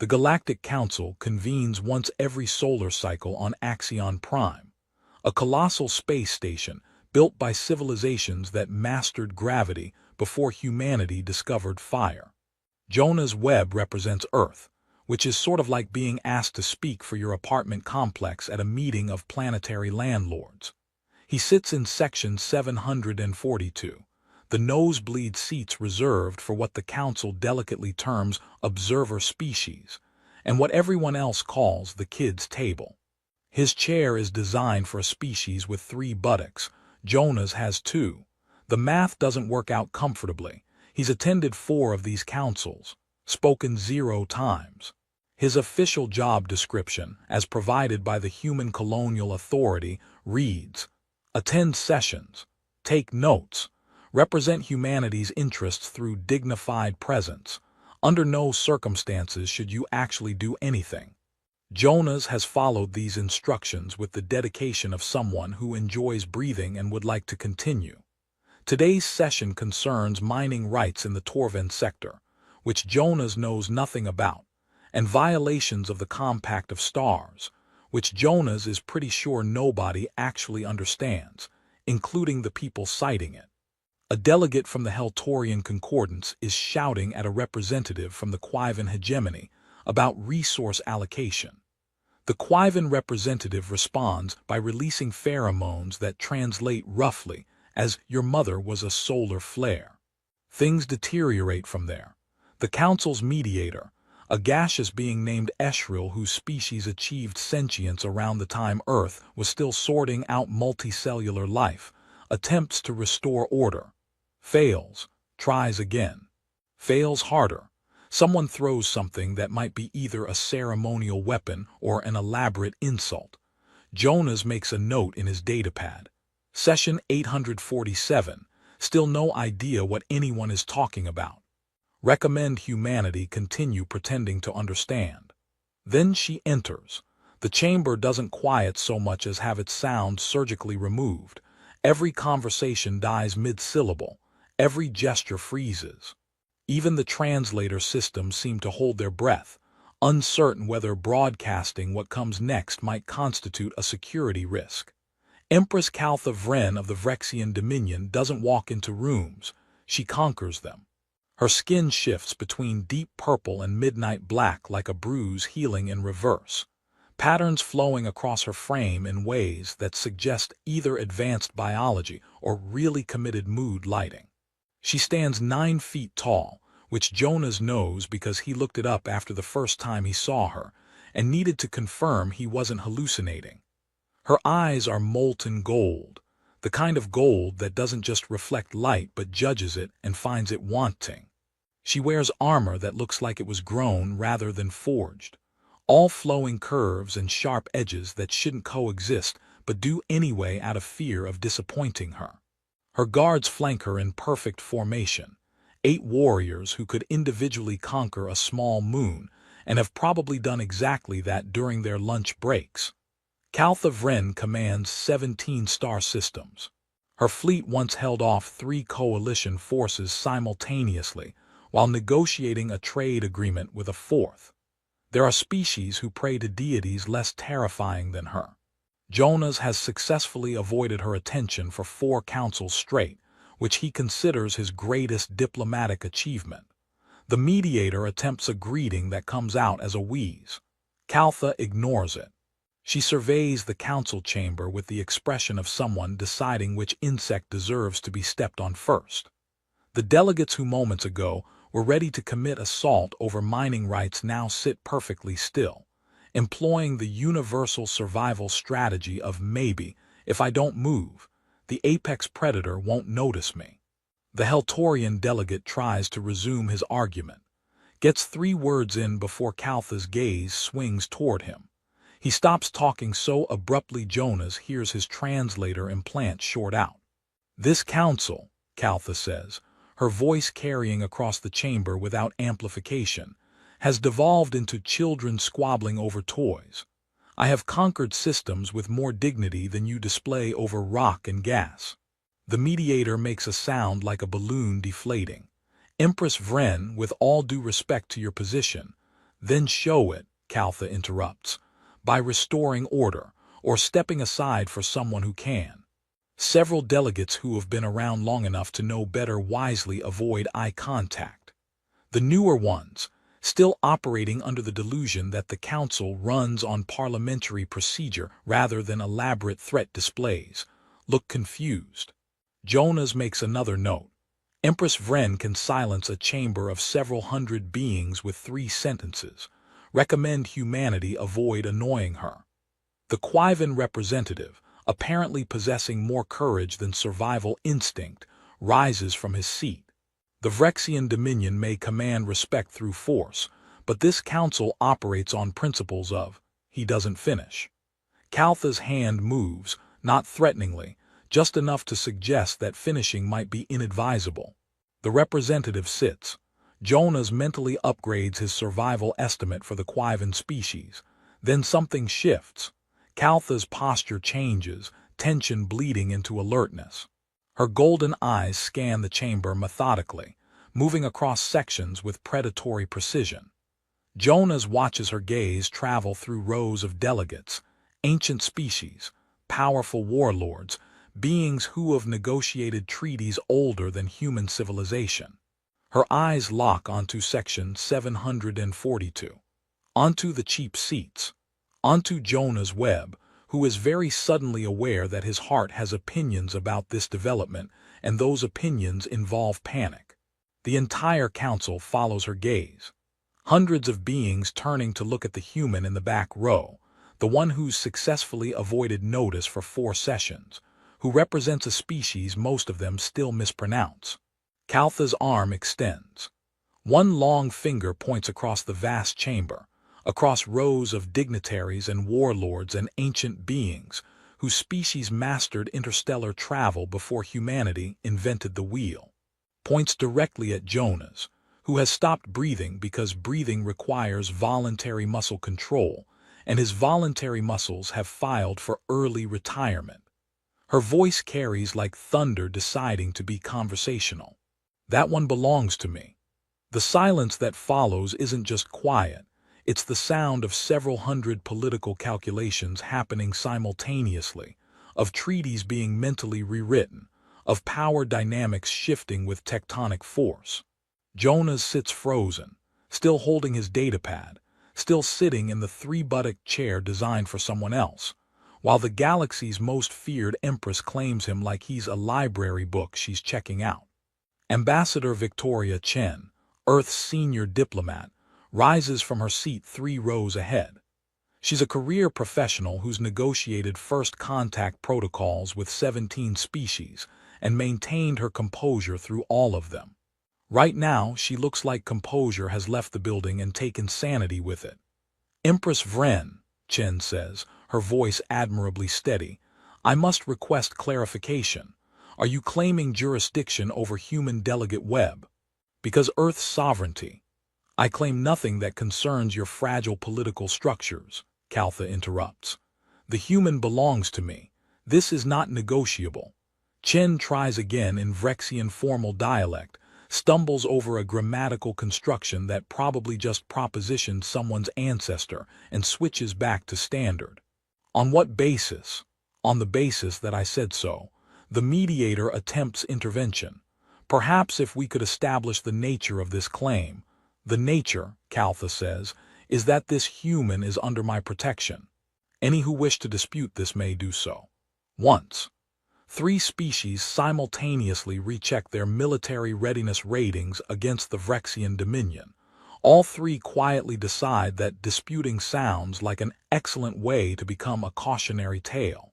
The Galactic Council convenes once every solar cycle on Axion Prime, a colossal space station built by civilizations that mastered gravity before humanity discovered fire. Jonah's web represents Earth, which is sort of like being asked to speak for your apartment complex at a meeting of planetary landlords. He sits in section 742, the nosebleed seats reserved for what the Council delicately terms observer species, and what everyone else calls the kids' table. His chair is designed for a species with 3 buttocks. Jonah's has 2. The math doesn't work out comfortably. He's attended 4 of these councils, spoken 0 times. His official job description, as provided by the Human Colonial Authority, reads, attend sessions, take notes, represent humanity's interests through dignified presence. Under no circumstances should you actually do anything. Jonah's has followed these instructions with the dedication of someone who enjoys breathing and would like to continue. Today's session concerns mining rights in the Torven sector, which Jonah's knows nothing about, and violations of the Compact of Stars, which Jonah's is pretty sure nobody actually understands, including the people citing it. A delegate from the Heltorian Concordance is shouting at a representative from the Quiven hegemony about resource allocation. The Quiven representative responds by releasing pheromones that translate roughly as "your mother was a solar flare." Things deteriorate from there. The Council's mediator, a gaseous being named Eshril whose species achieved sentience around the time Earth was still sorting out multicellular life, attempts to restore order. Fails, tries again. Fails harder. Someone throws something that might be either a ceremonial weapon or an elaborate insult. Jonah's makes a note in his datapad. Session 847, still no idea what anyone is talking about. Recommend humanity continue pretending to understand. Then she enters. The chamber doesn't quiet so much as have its sound surgically removed. Every conversation dies mid-syllable. Every gesture freezes. Even the translator systems seem to hold their breath, uncertain whether broadcasting what comes next might constitute a security risk. Empress Ren of the Vrexian Dominion doesn't walk into rooms, she conquers them. Her skin shifts between deep purple and midnight black like a bruise healing in reverse, patterns flowing across her frame in ways that suggest either advanced biology or really committed mood lighting. She stands 9 feet tall, which Jonah's knows because he looked it up after the first time he saw her, and needed to confirm he wasn't hallucinating. Her eyes are molten gold, the kind of gold that doesn't just reflect light but judges it and finds it wanting. She wears armor that looks like it was grown rather than forged, all flowing curves and sharp edges that shouldn't coexist but do anyway out of fear of disappointing her. Her guards flank her in perfect formation, 8 warriors who could individually conquer a small moon and have probably done exactly that during their lunch breaks. Ren commands 17 star systems. Her fleet once held off 3 coalition forces simultaneously while negotiating a trade agreement with a 4th. There are species who pray to deities less terrifying than her. Jonah's has successfully avoided her attention for 4 councils straight, which he considers his greatest diplomatic achievement. The mediator attempts a greeting that comes out as a wheeze. Caltha ignores it. She surveys the council chamber with the expression of someone deciding which insect deserves to be stepped on first. The delegates who moments ago were ready to commit assault over mining rights now sit perfectly still, employing the universal survival strategy of maybe, if I don't move, the apex predator won't notice me. The Heltorian delegate tries to resume his argument, gets 3 words in before Caltha's gaze swings toward him. He stops talking so abruptly Jonah's hears his translator implant short out. This council, Caltha says, her voice carrying across the chamber without amplification, has devolved into children squabbling over toys. I have conquered systems with more dignity than you display over rock and gas. The mediator makes a sound like a balloon deflating. Empress Ren, with all due respect to your position, Then show it, Kaltha interrupts, by restoring order, or stepping aside for someone who can. Several delegates who have been around long enough to know better wisely avoid eye contact. The newer ones, still operating under the delusion that the council runs on parliamentary procedure rather than elaborate threat displays, look confused. Jonas makes another note. Empress Ren can silence a chamber of several hundred beings with 3 sentences. Recommend humanity avoid annoying her. The Quivan representative, apparently possessing more courage than survival instinct, rises from his seat. The Vrexian Dominion may command respect through force, but this council operates on principles of, he doesn't finish. Kaltha's hand moves, not threateningly, just enough to suggest that finishing might be inadvisable. The representative sits. Jonas mentally upgrades his survival estimate for the Quivan species. Then something shifts. Kaltha's posture changes, tension bleeding into alertness. Her golden eyes scan the chamber methodically, moving across sections with predatory precision. Jonas watches her gaze travel through rows of delegates, ancient species, powerful warlords, beings who have negotiated treaties older than human civilization. Her eyes lock onto section 742, onto the cheap seats, onto Jonah's web, who is very suddenly aware that his heart has opinions about this development, and those opinions involve panic. The entire council follows her gaze. Hundreds of beings turning to look at the human in the back row, the one who's successfully avoided notice for 4 sessions, who represents a species most of them still mispronounce. Kaltha's arm extends. One long finger points across the vast chamber, across rows of dignitaries and warlords and ancient beings whose species mastered interstellar travel before humanity invented the wheel. Points directly at Jonas, who has stopped breathing because breathing requires voluntary muscle control, and his voluntary muscles have filed for early retirement. Her voice carries like thunder deciding to be conversational. That one belongs to me. The silence that follows isn't just quiet, it's the sound of several hundred political calculations happening simultaneously, of treaties being mentally rewritten, of power dynamics shifting with tectonic force. Jonas sits frozen, still holding his datapad, still sitting in the 3-buttock chair designed for someone else, while the galaxy's most feared empress claims him like he's a library book she's checking out. Ambassador Victoria Chen, Earth's senior diplomat, rises from her seat 3 rows ahead. She's a career professional who's negotiated first contact protocols with 17 species and maintained her composure through all of them. Right now, she looks like composure has left the building and taken sanity with it. Empress Ren, Chen says, her voice admirably steady, I must request clarification. Are you claiming jurisdiction over human delegate web? Because Earth's sovereignty. I claim nothing that concerns your fragile political structures, Kaltha interrupts. The human belongs to me. This is not negotiable. Chen tries again in Vrexian formal dialect, stumbles over a grammatical construction that probably just propositioned someone's ancestor, and switches back to standard. On what basis? On the basis that I said so. The mediator attempts intervention. Perhaps if we could establish the nature of this claim. The nature, Kaltha says, is that this human is under my protection. Any who wish to dispute this may do so. Once. 3 species simultaneously recheck their military readiness ratings against the Vrexian Dominion. All 3 quietly decide that disputing sounds like an excellent way to become a cautionary tale.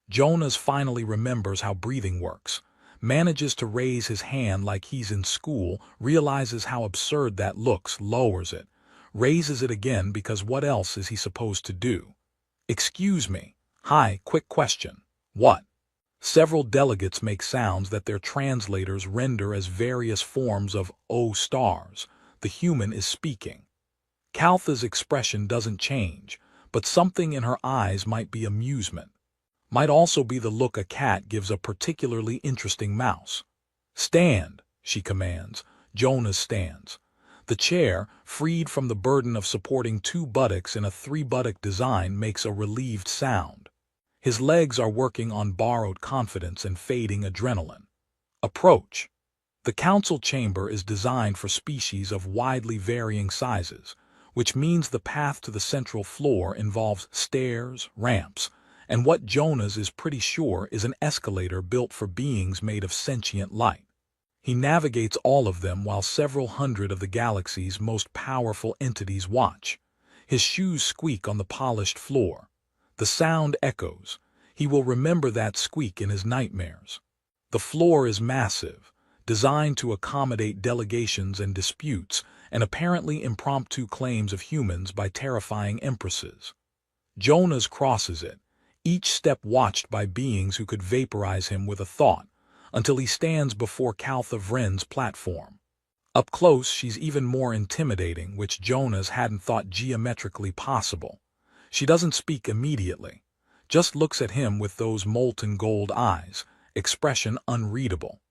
Jonas finally remembers how breathing works, manages to raise his hand like he's in school, realizes how absurd that looks, lowers it, raises it again because what else is he supposed to do? Excuse me. Hi, quick question. What? Several delegates make sounds that their translators render as various forms of "oh stars." The human is speaking. Kaltha's expression doesn't change, but something in her eyes might be amusement. Might also be the look a cat gives a particularly interesting mouse. Stand, she commands. Jonas stands. The chair, freed from the burden of supporting two buttocks in a three-buttock design, makes a relieved sound. His legs are working on borrowed confidence and fading adrenaline. Approach. The council chamber is designed for species of widely varying sizes, which means the path to the central floor involves stairs, ramps, and what Jonas is pretty sure is an escalator built for beings made of sentient light. He navigates all of them while several hundred of the galaxy's most powerful entities watch. His shoes squeak on the polished floor. The sound echoes. He will remember that squeak in his nightmares. The floor is massive, designed to accommodate delegations and disputes, and apparently impromptu claims of humans by terrifying empresses. Jonas crosses it, each step watched by beings who could vaporize him with a thought, until he stands before Vren's platform. Up close, she's even more intimidating, which Jonas hadn't thought geometrically possible. She doesn't speak immediately, just looks at him with those molten gold eyes, expression unreadable.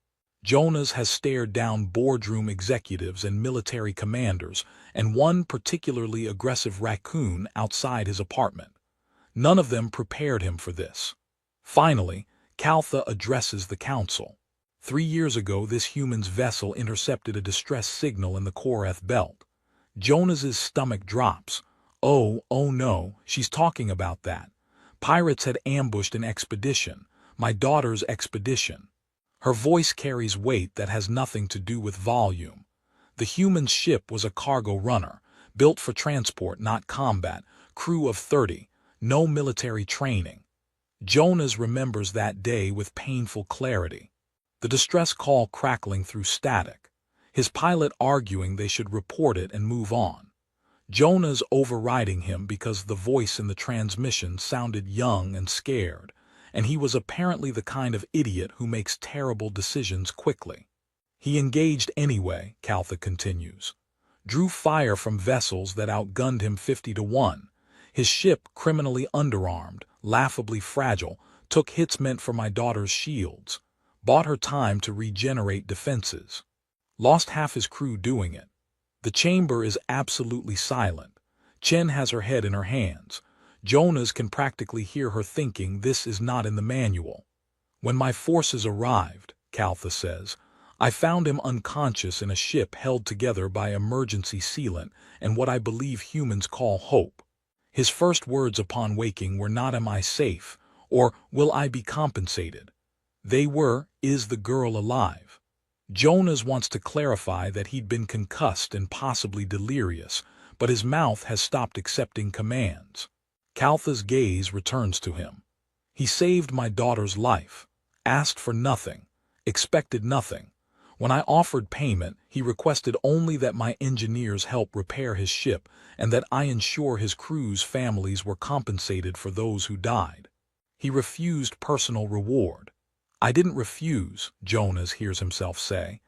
Jonas has stared down boardroom executives and military commanders, and one particularly aggressive raccoon outside his apartment. None of them prepared him for this. Finally, Caltha addresses the council. 3 years ago, this human's vessel intercepted a distress signal in the Korath belt. Jonas's stomach drops. Oh no, she's talking about that. Pirates had ambushed an expedition, my daughter's expedition. Her voice carries weight that has nothing to do with volume. The human ship was a cargo runner, built for transport, not combat, crew of 30, no military training. Jonas remembers that day with painful clarity. The distress call crackling through static, his pilot arguing they should report it and move on. Jonas overriding him because the voice in the transmission sounded young and scared, and he was apparently the kind of idiot who makes terrible decisions quickly. He engaged anyway, Caltha continues. Drew fire from vessels that outgunned him 50-1. His ship, criminally underarmed, laughably fragile, took hits meant for my daughter's shields, bought her time to regenerate defenses. Lost half his crew doing it. The chamber is absolutely silent. Chen has her head in her hands. Jonas can practically hear her thinking this is not in the manual. When my forces arrived, Caltha says, I found him unconscious in a ship held together by emergency sealant and what I believe humans call hope. His first words upon waking were not "Am I safe?" or "Will I be compensated?" They were, "Is the girl alive?" Jonas wants to clarify that he'd been concussed and possibly delirious, but his mouth has stopped accepting commands. Caltha's gaze returns to him. He saved my daughter's life, asked for nothing, expected nothing. When I offered payment, he requested only that my engineers help repair his ship and that I ensure his crew's families were compensated for those who died. He refused personal reward. I didn't refuse, Jonas hears himself say.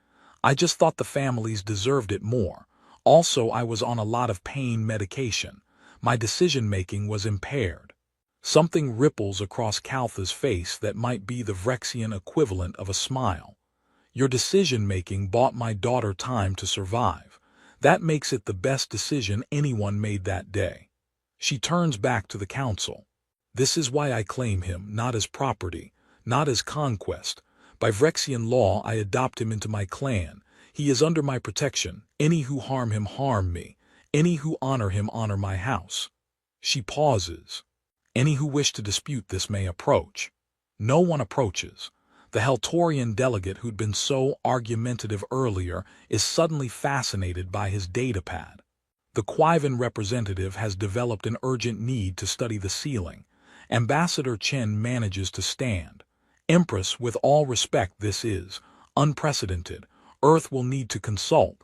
I just thought the families deserved it more. Also, I was on a lot of pain medication. My decision-making was impaired. Something ripples across Caltha's face that might be the Vrexian equivalent of a smile. Your decision-making bought my daughter time to survive. That makes it the best decision anyone made that day. She turns back to the council. This is why I claim him, not as property, not as conquest. By Vrexian law, I adopt him into my clan. He is under my protection. Any who harm him harm me. Any who honor him honor my house. She pauses. Any who wish to dispute this may approach. No one approaches. The Heltorian delegate who'd been so argumentative earlier is suddenly fascinated by his datapad. The Quivan representative has developed an urgent need to study the ceiling. Ambassador Chen manages to stand. Empress, with all respect, this is unprecedented. Earth will need to consult.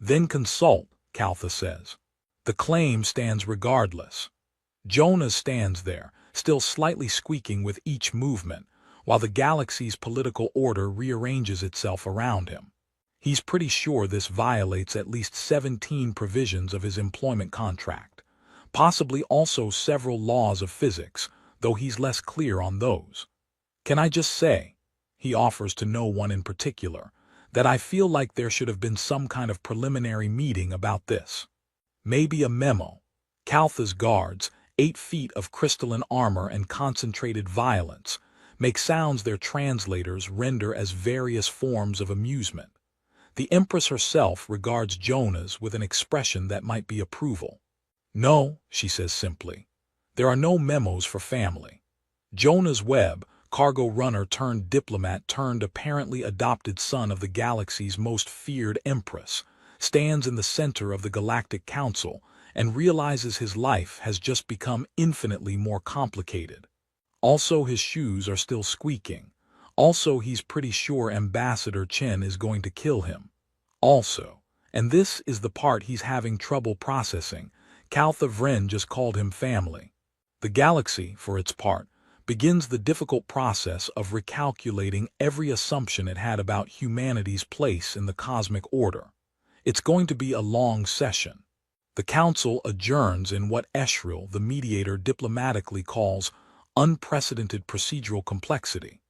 Then consult, Caltha says. The claim stands regardless. Jonas stands there, still slightly squeaking with each movement, while the galaxy's political order rearranges itself around him. He's pretty sure this violates at least 17 provisions of his employment contract, possibly also several laws of physics, though he's less clear on those. Can I just say, he offers to no one in particular, that I feel like there should have been some kind of preliminary meeting about this. Maybe a memo. Caltha's guards, 8 feet of crystalline armor and concentrated violence, make sounds their translators render as various forms of amusement. The Empress herself regards Jonas with an expression that might be approval. No, she says simply. There are no memos for family. Jonas Webb, cargo runner turned diplomat turned apparently adopted son of the galaxy's most feared Empress, stands in the center of the Galactic Council and realizes his life has just become infinitely more complicated. Also, his shoes are still squeaking. Also, he's pretty sure Ambassador Chen is going to kill him. Also, and this is the part he's having trouble processing, Caltha Ren just called him family. The galaxy, for its part, begins the difficult process of recalculating every assumption it had about humanity's place in the cosmic order. It's going to be a long session. The council adjourns in what Eshril, the mediator, diplomatically calls unprecedented procedural complexity,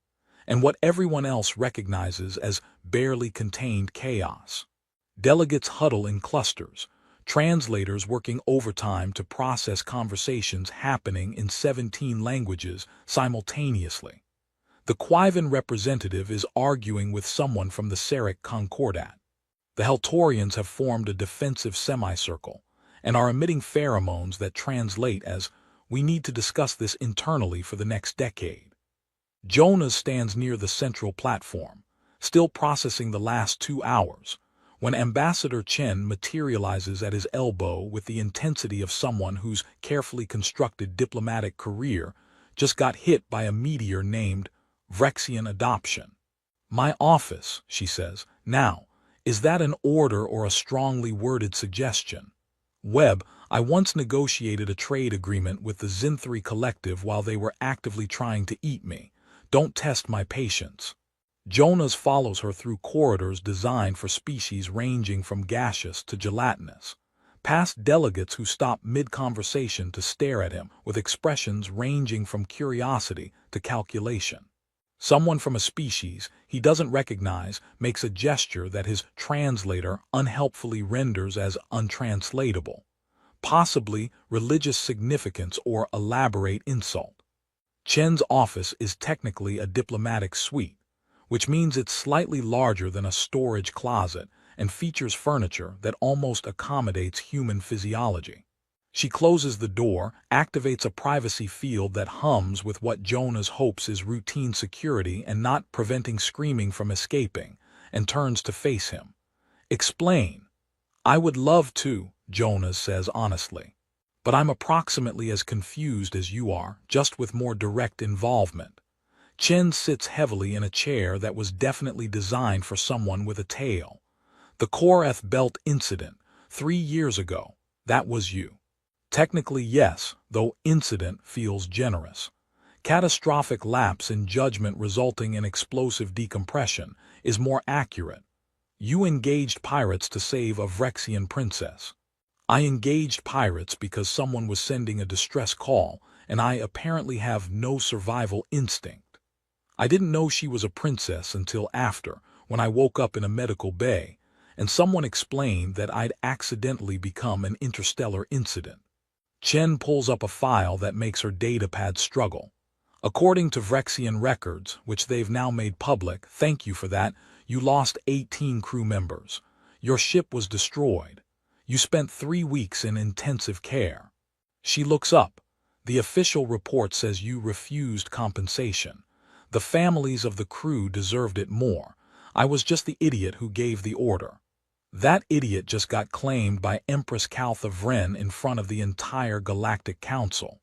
and what everyone else recognizes as barely contained chaos. Delegates huddle in clusters, translators working overtime to process conversations happening in 17 languages simultaneously. The Quivan representative is arguing with someone from the Seric Concordat. The Heltorians have formed a defensive semicircle and are emitting pheromones that translate as, "We need to discuss this internally for the next decade." Jonas stands near the central platform, still processing the last 2 hours, when Ambassador Chen materializes at his elbow with the intensity of someone whose carefully constructed diplomatic career just got hit by a meteor named Vrexian adoption. "My office," she says. "Now, is that an order or a strongly worded suggestion? Webb, I once negotiated a trade agreement with the Zinthri Collective while they were actively trying to eat me. Don't test my patience." Jonas follows her through corridors designed for species ranging from gaseous to gelatinous, past delegates who stop mid-conversation to stare at him with expressions ranging from curiosity to calculation. Someone from a species he doesn't recognize makes a gesture that his translator unhelpfully renders as untranslatable, possibly religious significance or elaborate insult. Chen's office is technically a diplomatic suite, which means it's slightly larger than a storage closet and features furniture that almost accommodates human physiology. She closes the door, activates a privacy field that hums with what Jonas hopes is routine security and not preventing screaming from escaping, and turns to face him. "Explain." "I would love to," Jonas says honestly. "But I'm approximately as confused as you are, just with more direct involvement." Chen sits heavily in a chair that was definitely designed for someone with a tail. "The Korath Belt incident, 3 years ago, that was you." "Technically, yes, though incident feels generous. Catastrophic lapse in judgment resulting in explosive decompression is more accurate. You engaged pirates to save a Vrexian princess." "I engaged pirates because someone was sending a distress call, and I apparently have no survival instinct. I didn't know she was a princess until after, when I woke up in a medical bay, and someone explained that I'd accidentally become an interstellar incident." Chen pulls up a file that makes her datapad struggle. "According to Vrexian records, which they've now made public, thank you for that, you lost 18 crew members. Your ship was destroyed. You spent 3 weeks in intensive care." She looks up. "The official report says you refused compensation. The families of the crew deserved it more. I was just the idiot who gave the order." "That idiot just got claimed by Empress Caltha Ren in front of the entire Galactic Council."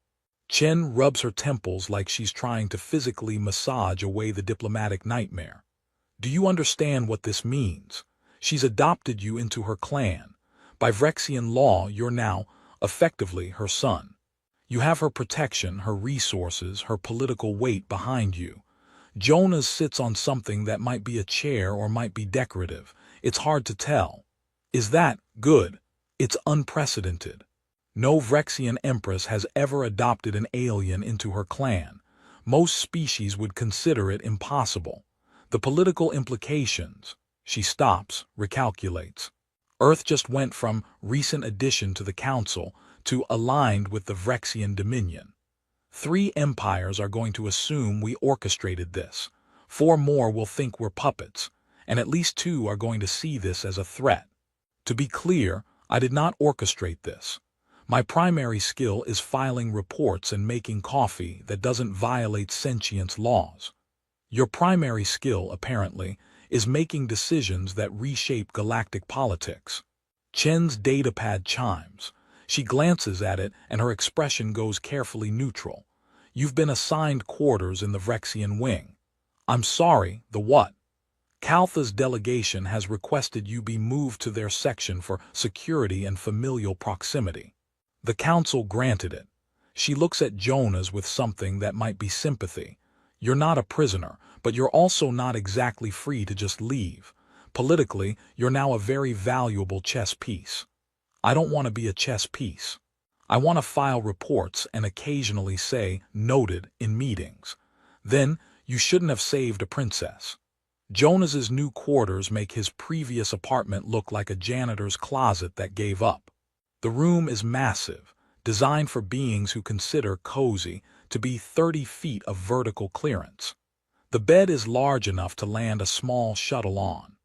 Chen rubs her temples like she's trying to physically massage away the diplomatic nightmare. "Do you understand what this means? She's adopted you into her clan. By Vrexian law, you're now, effectively, her son. You have her protection, her resources, her political weight behind you. Jonas sits on something that might be a chair or might be decorative. It's hard to tell. Is that good? It's unprecedented. No Vrexian empress has ever adopted an alien into her clan. Most species would consider it impossible. The political implications." She stops, recalculates. Earth just went from recent addition to the Council to aligned with the Vrexian Dominion. 3 empires are going to assume we orchestrated this. 4 more will think we're puppets, and at least 2 are going to see this as a threat. To be clear, I did not orchestrate this. My primary skill is filing reports and making coffee that doesn't violate sentience laws. Your primary skill, apparently, is making decisions that reshape galactic politics. Chen's datapad chimes. She glances at it and her expression goes carefully neutral. You've been assigned quarters in the Vrexian wing. I'm sorry, the what? Kaltha's delegation has requested you be moved to their section for security and familial proximity. The council granted it. She looks at Jonas with something that might be sympathy. You're not a prisoner, but you're also not exactly free to just leave. Politically, you're now a very valuable chess piece. I don't want to be a chess piece. I want to file reports and occasionally say, noted, in meetings. Then, you shouldn't have saved a princess. Jonas's new quarters make his previous apartment look like a janitor's closet that gave up. The room is massive, designed for beings who consider cozy to be 30 feet of vertical clearance. The bed is large enough to land a small shuttle on.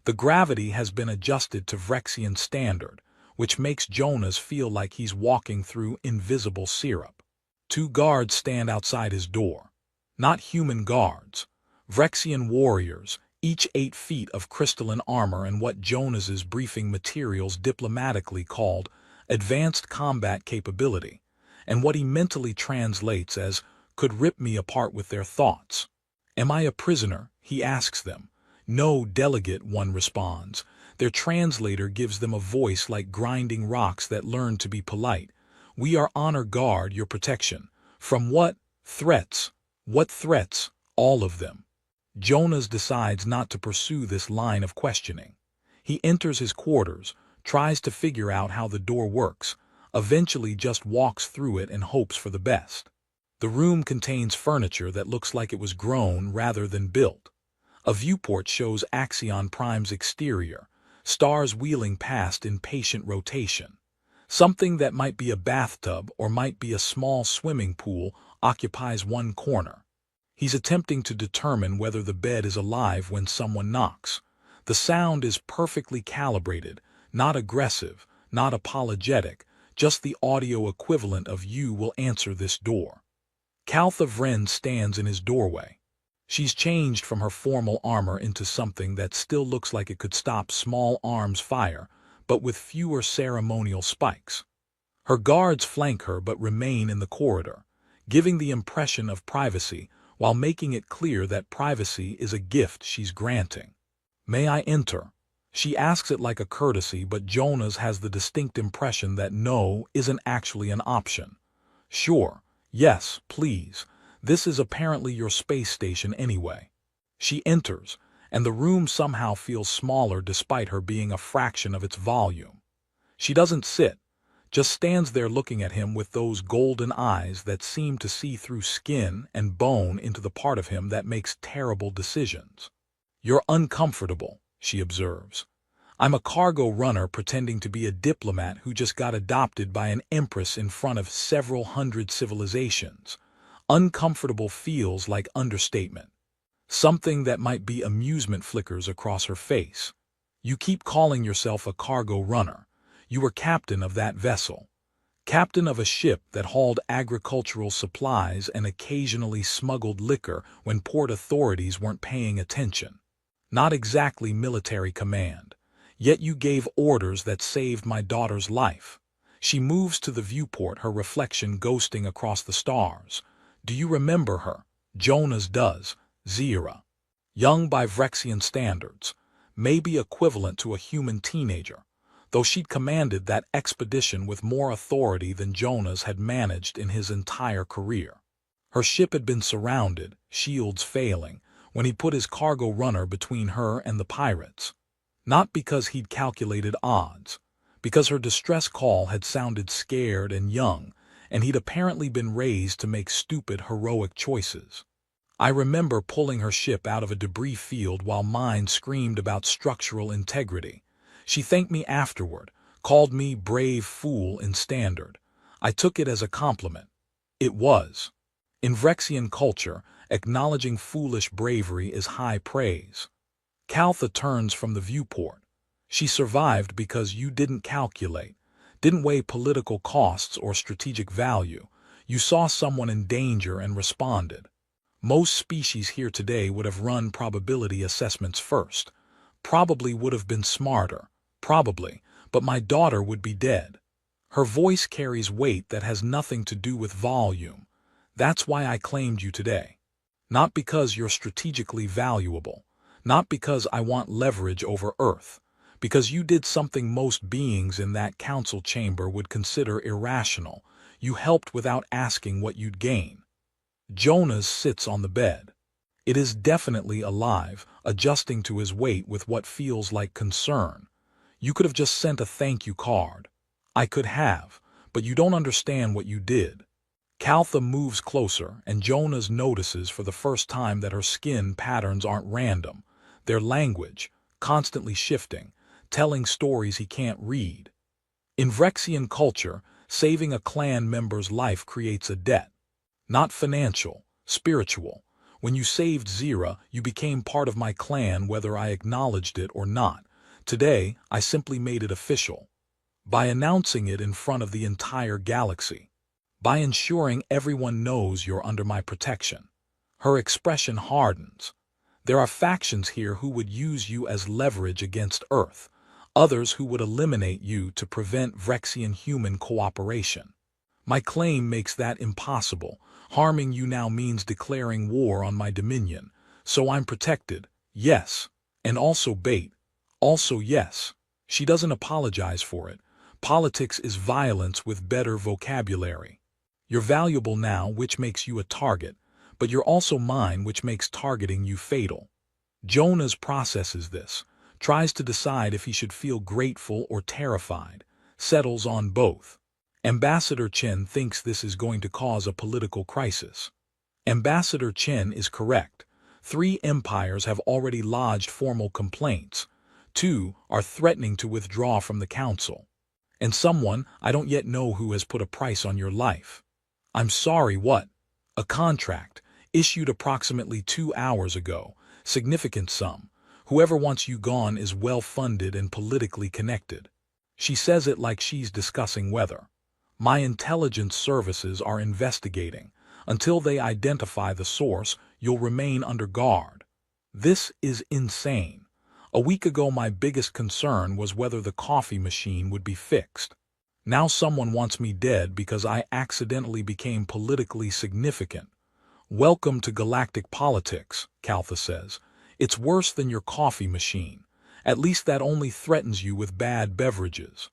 The gravity has been adjusted to Vrexian standard, which makes Jonas feel like he's walking through invisible syrup. 2 guards stand outside his door. Not human guards. Vrexian warriors, each 8 feet of crystalline armor and what Jonas's briefing materials diplomatically called advanced combat capability, and what he mentally translates as could rip me apart with their thoughts. Am I a prisoner? He asks them. No, delegate, one responds. Their translator gives them a voice like grinding rocks that learn to be polite. We are honor guard your protection. From what? Threats. What threats? All of them. Jonas decides not to pursue this line of questioning. He enters his quarters, tries to figure out how the door works, eventually just walks through it and hopes for the best. The room contains furniture that looks like it was grown rather than built. A viewport shows Axion Prime's exterior, stars wheeling past in patient rotation. Something that might be a bathtub or might be a small swimming pool occupies one corner. He's attempting to determine whether the bed is alive when someone knocks. The sound is perfectly calibrated, not aggressive, not apologetic, just the audio equivalent of "you will answer this door." Kaltha Ren stands in his doorway. She's changed from her formal armor into something that still looks like it could stop small arms fire, but with fewer ceremonial spikes. Her guards flank her but remain in the corridor, giving the impression of privacy while making it clear that privacy is a gift she's granting. May I enter? She asks it like a courtesy, but Jonas has the distinct impression that no isn't actually an option. Sure, yes, please. This is apparently your space station anyway. She enters, and the room somehow feels smaller despite her being a fraction of its volume. She doesn't sit, just stands there looking at him with those golden eyes that seem to see through skin and bone into the part of him that makes terrible decisions. You're uncomfortable, she observes. I'm a cargo runner pretending to be a diplomat who just got adopted by an empress in front of several hundred civilizations. Uncomfortable feels like understatement. Something that might be amusement flickers across her face. You keep calling yourself a cargo runner. You were captain of that vessel. Captain of a ship that hauled agricultural supplies and occasionally smuggled liquor when port authorities weren't paying attention. Not exactly military command. Yet you gave orders that saved my daughter's life. She moves to the viewport, her reflection ghosting across the stars. Do you remember her? Jonas does. Zira. Young by Vrexian standards. Maybe equivalent to a human teenager, though she'd commanded that expedition with more authority than Jonas had managed in his entire career. Her ship had been surrounded, shields failing, when he put his cargo runner between her and the pirates. Not because he'd calculated odds, because her distress call had sounded scared and young, and he'd apparently been raised to make stupid, heroic choices. I remember pulling her ship out of a debris field while mine screamed about structural integrity. She thanked me afterward, called me brave fool in standard. I took it as a compliment. It was. In Vrexian culture, acknowledging foolish bravery is high praise. Caltha turns from the viewport. She survived because you didn't calculate, didn't weigh political costs or strategic value. You saw someone in danger and responded. Most species here today would have run probability assessments first. Probably would have been smarter. Probably. But my daughter would be dead. Her voice carries weight that has nothing to do with volume. That's why I claimed you today. Not because you're strategically valuable. Not because I want leverage over Earth. Because you did something most beings in that council chamber would consider irrational. You helped without asking what you'd gain. Jonas sits on the bed. It is definitely alive, adjusting to his weight with what feels like concern. You could have just sent a thank you card. I could have, but you don't understand what you did. Caltha moves closer, and Jonas notices for the first time that her skin patterns aren't random. They're language, constantly shifting, telling stories he can't read. In Vrexian culture, saving a clan member's life creates a debt. Not financial, spiritual. When you saved Zira, you became part of my clan whether I acknowledged it or not. Today, I simply made it official. By announcing it in front of the entire galaxy. By ensuring everyone knows you're under my protection. Her expression hardens. There are factions here who would use you as leverage against Earth. Others who would eliminate you to prevent Vrexian-human cooperation. My claim makes that impossible. Harming you now means declaring war on my dominion. So I'm protected, yes. And also bait. Also yes. She doesn't apologize for it. Politics is violence with better vocabulary. You're valuable now, which makes you a target. But you're also mine, which makes targeting you fatal. Jonas processes this. Tries to decide if he should feel grateful or terrified. Settles on both. Ambassador Chen thinks this is going to cause a political crisis. Ambassador Chen is correct. 3 empires have already lodged formal complaints. 2 are threatening to withdraw from the council. And someone, I don't yet know who, has put a price on your life. I'm sorry, what? A contract, issued approximately 2 hours ago. Significant sum. Whoever wants you gone is well-funded and politically connected. She says it like she's discussing weather. My intelligence services are investigating. Until they identify the source, you'll remain under guard. This is insane. A week ago my biggest concern was whether the coffee machine would be fixed. Now someone wants me dead because I accidentally became politically significant. Welcome to galactic politics, Caltha says. It's worse than your coffee machine. At least that only threatens you with bad beverages.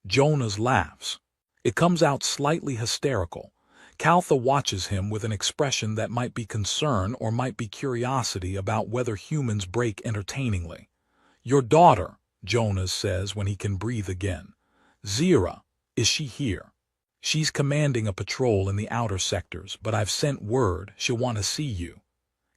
Jonas laughs. It comes out slightly hysterical. Caltha watches him with an expression that might be concern or might be curiosity about whether humans break entertainingly. Your daughter, Jonas says when he can breathe again. Zira, is she here? She's commanding a patrol in the outer sectors, but I've sent word she'll want to see you.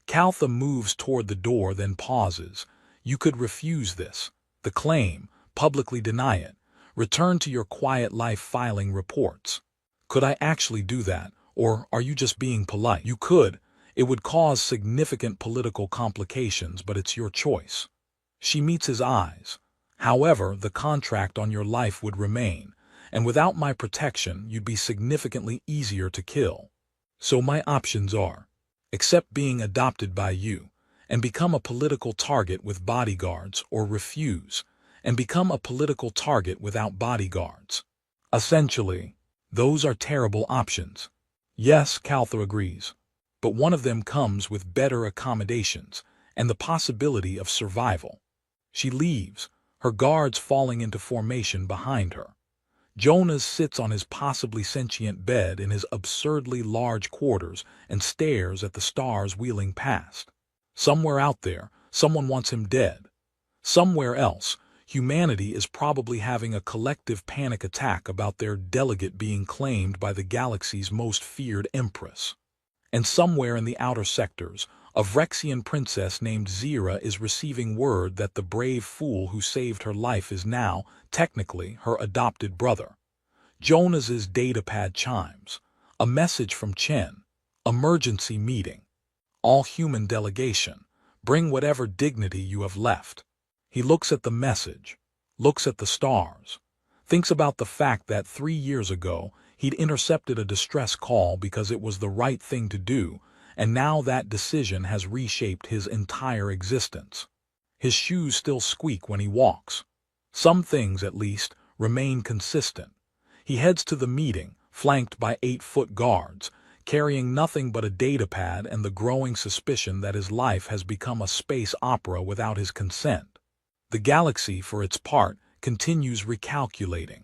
Caltha moves toward the door, then pauses. You could refuse this. The claim, publicly deny it. Return to your quiet life filing reports. Could I actually do that, or are you just being polite? You could. It would cause significant political complications, but it's your choice. She meets his eyes. However, the contract on your life would remain, and without my protection, you'd be significantly easier to kill. So my options are, accept being adopted by you, and become a political target with bodyguards, or refuse, and become a political target without bodyguards. Essentially, those are terrible options. Yes, Caltha agrees. But one of them comes with better accommodations and the possibility of survival. She leaves, her guards falling into formation behind her. Jonas sits on his possibly sentient bed in his absurdly large quarters and stares at the stars wheeling past. Somewhere out there, someone wants him dead. Somewhere else, humanity is probably having a collective panic attack about their delegate being claimed by the galaxy's most feared empress. And somewhere in the outer sectors, a Vrexian princess named Zira is receiving word that the brave fool who saved her life is now, technically, her adopted brother. Jonas's datapad chimes. A message from Chen. Emergency meeting. All human delegation. Bring whatever dignity you have left. He looks at the message, looks at the stars, thinks about the fact that 3 years ago he'd intercepted a distress call because it was the right thing to do, and now that decision has reshaped his entire existence. His shoes still squeak when he walks. Some things, at least, remain consistent. He heads to the meeting, flanked by 8-foot guards, carrying nothing but a datapad and the growing suspicion that his life has become a space opera without his consent. The galaxy, for its part, continues recalculating.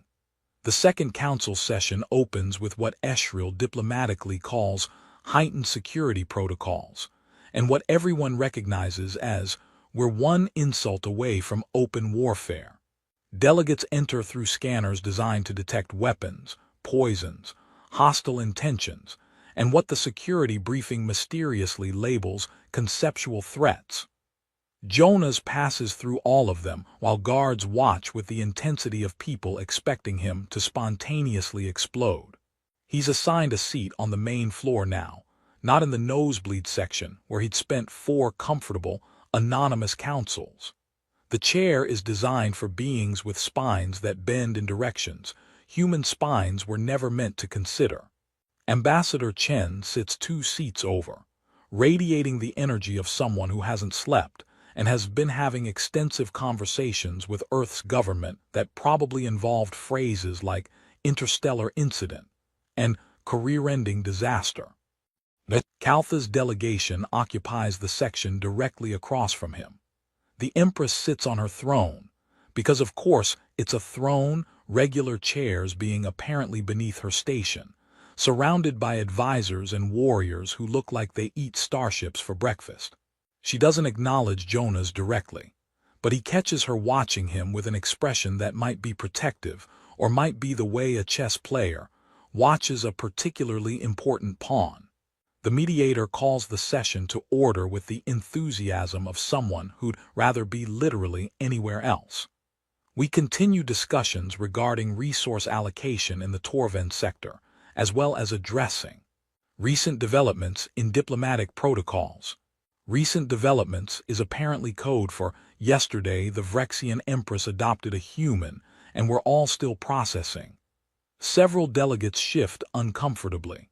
The second council session opens with what Eshril diplomatically calls heightened security protocols, and what everyone recognizes as, we're one insult away from open warfare. Delegates enter through scanners designed to detect weapons, poisons, hostile intentions, and what the security briefing mysteriously labels conceptual threats. Jonas passes through all of them while guards watch with the intensity of people expecting him to spontaneously explode. He's assigned a seat on the main floor now, not in the nosebleed section where he'd spent 4 comfortable, anonymous councils. The chair is designed for beings with spines that bend in directions human spines were never meant to consider. Ambassador Chen sits 2 seats over, radiating the energy of someone who hasn't slept and has been having extensive conversations with Earth's government that probably involved phrases like interstellar incident and career-ending disaster. Kaltha's delegation occupies the section directly across from him. The Empress sits on her throne, because of course it's a throne, regular chairs being apparently beneath her station, surrounded by advisors and warriors who look like they eat starships for breakfast. She doesn't acknowledge Jonas directly, but he catches her watching him with an expression that might be protective or might be the way a chess player watches a particularly important pawn. The mediator calls the session to order with the enthusiasm of someone who'd rather be literally anywhere else. We continue discussions regarding resource allocation in the Torven sector, as well as addressing recent developments in diplomatic protocols. Recent developments is apparently code for yesterday the Vrexian Empress adopted a human and we're all still processing. Several delegates shift uncomfortably.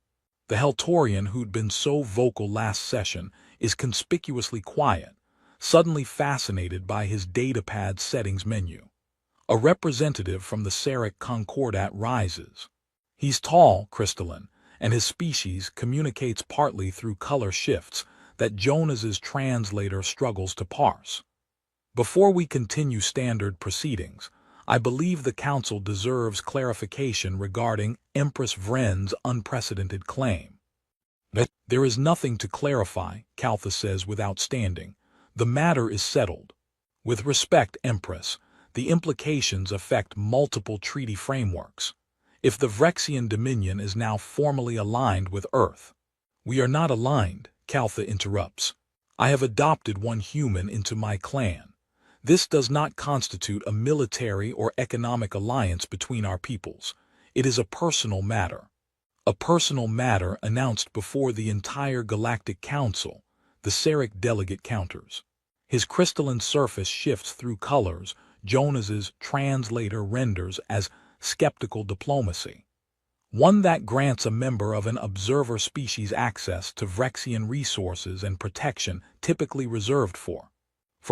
The Heltorian who'd been so vocal last session is conspicuously quiet, suddenly fascinated by his datapad settings menu. A representative from the Seric Concordat rises. He's tall, crystalline, and his species communicates partly through color shifts that Jonas's translator struggles to parse. Before we continue standard proceedings, I believe the Council deserves clarification regarding Empress Ren's unprecedented claim. There is nothing to clarify, Kaltha says without standing. The matter is settled. With respect, Empress, the implications affect multiple treaty frameworks. If the Vrexian Dominion is now formally aligned with Earth. We are not aligned, Kaltha interrupts. I have adopted one human into my clan. This does not constitute a military or economic alliance between our peoples. It is a personal matter. A personal matter announced before the entire Galactic Council, the Seric delegate counters. His crystalline surface shifts through colors Jonas's translator renders as skeptical diplomacy. One that grants a member of an observer species access to Vrexian resources and protection typically reserved for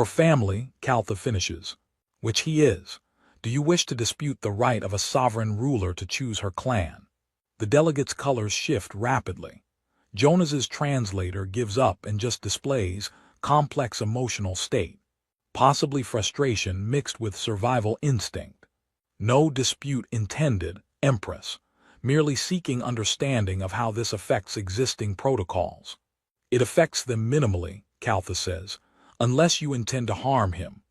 family, Kaltha finishes, which he is. Do you wish to dispute the right of a sovereign ruler to choose her clan? The delegate's colors shift rapidly. Jonas's translator gives up and just displays complex emotional state, possibly frustration mixed with survival instinct. No dispute intended, Empress, merely seeking understanding of how this affects existing protocols. It affects them minimally, Kaltha says, unless you intend to harm him.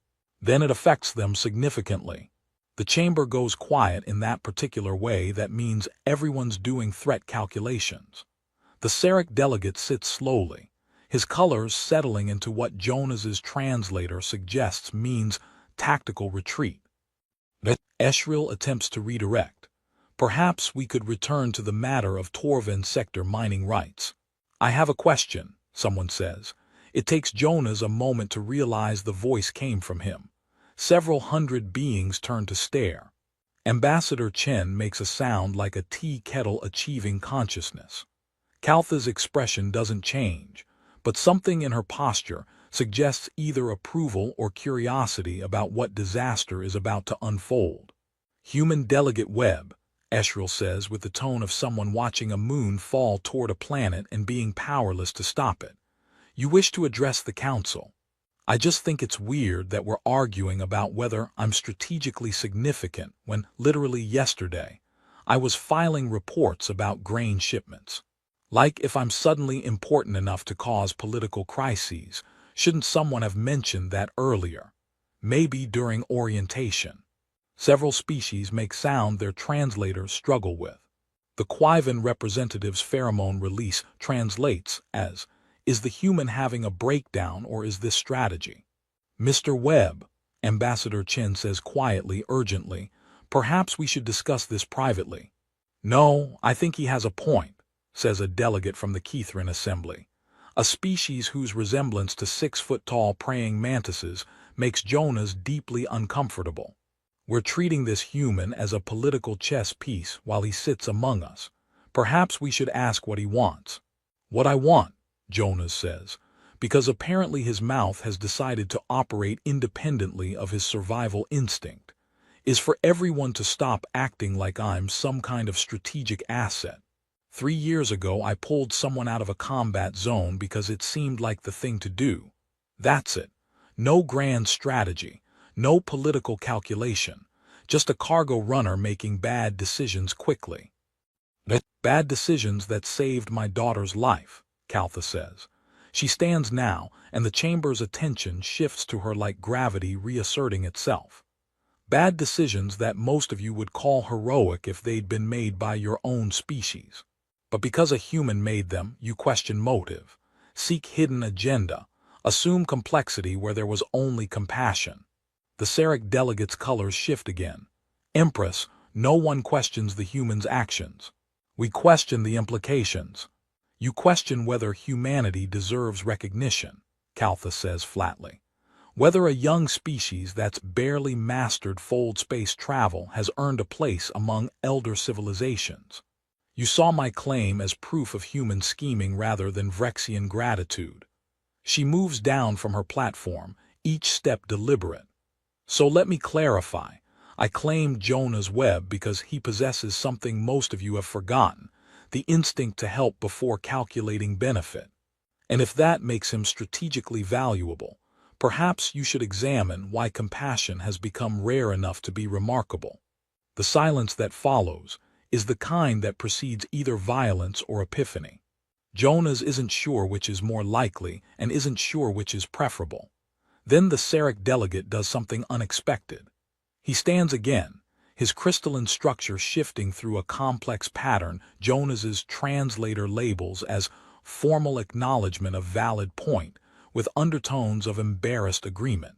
Then it affects them significantly. The chamber goes quiet in that particular way that means everyone's doing threat calculations. The Sarek delegate sits slowly, his colors settling into what Jonas's translator suggests means tactical retreat. Eshril attempts to redirect. Perhaps we could return to the matter of Torvin sector mining rights. I have a question, someone says. It takes Jonas a moment to realize the voice came from him. Several hundred beings turn to stare. Ambassador Chen makes a sound like a tea kettle achieving consciousness. Kaltha's expression doesn't change, but something in her posture suggests either approval or curiosity about what disaster is about to unfold. Human delegate Webb, Eshril says with the tone of someone watching a moon fall toward a planet and being powerless to stop it. You wish to address the council. I just think it's weird that we're arguing about whether I'm strategically significant when, literally yesterday, I was filing reports about grain shipments. Like if I'm suddenly important enough to cause political crises, shouldn't someone have mentioned that earlier? Maybe during orientation. Several species make sound their translators struggle with. The Quivan representative's pheromone release translates as, "Is the human having a breakdown or is this strategy?" Mr. Webb, Ambassador Chen says quietly, urgently, "Perhaps we should discuss this privately." "No, I think he has a point," says a delegate from the Kithrin Assembly. A species whose resemblance to 6-foot-tall praying mantises makes Jonas deeply uncomfortable. We're treating this human as a political chess piece while he sits among us. Perhaps we should ask what he wants. "What I want," Jonas says, because apparently his mouth has decided to operate independently of his survival instinct, is for everyone to stop acting like I'm some kind of strategic asset. 3 years ago I pulled someone out of a combat zone because it seemed like the thing to do. That's it. No grand strategy, no political calculation, just a cargo runner making bad decisions quickly. Bad decisions that saved my daughter's life, Kaltha says. She stands now, and the chamber's attention shifts to her like gravity reasserting itself. Bad decisions that most of you would call heroic if they'd been made by your own species. But because a human made them, you question motive, seek hidden agenda, assume complexity where there was only compassion. The Sarek delegate's colors shift again. Empress, no one questions the human's actions. We question the implications. You question whether humanity deserves recognition, Kaltha says flatly. Whether a young species that's barely mastered fold space travel has earned a place among elder civilizations. You saw my claim as proof of human scheming rather than Vrexian gratitude. She moves down from her platform, each step deliberate. So let me clarify. I claim Jonah's Webb because he possesses something most of you have forgotten, the instinct to help before calculating benefit. And if that makes him strategically valuable, perhaps you should examine why compassion has become rare enough to be remarkable. The silence that follows is the kind that precedes either violence or epiphany. Jonas isn't sure which is more likely and isn't sure which is preferable. Then the Sarek delegate does something unexpected. He stands again, his crystalline structure shifting through a complex pattern Jonas's translator labels as formal acknowledgement of valid point, with undertones of embarrassed agreement.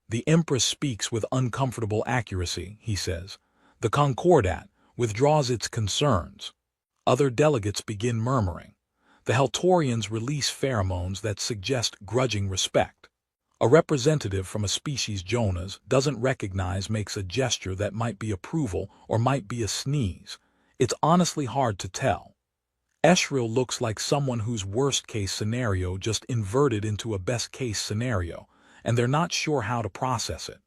The Empress speaks with uncomfortable accuracy, he says. The Concordat withdraws its concerns. Other delegates begin murmuring. The Heltorians release pheromones that suggest grudging respect. A representative from a species Jonas doesn't recognize makes a gesture that might be approval or might be a sneeze. It's honestly hard to tell. Eshril looks like someone whose worst-case scenario just inverted into a best-case scenario, and they're not sure how to process it.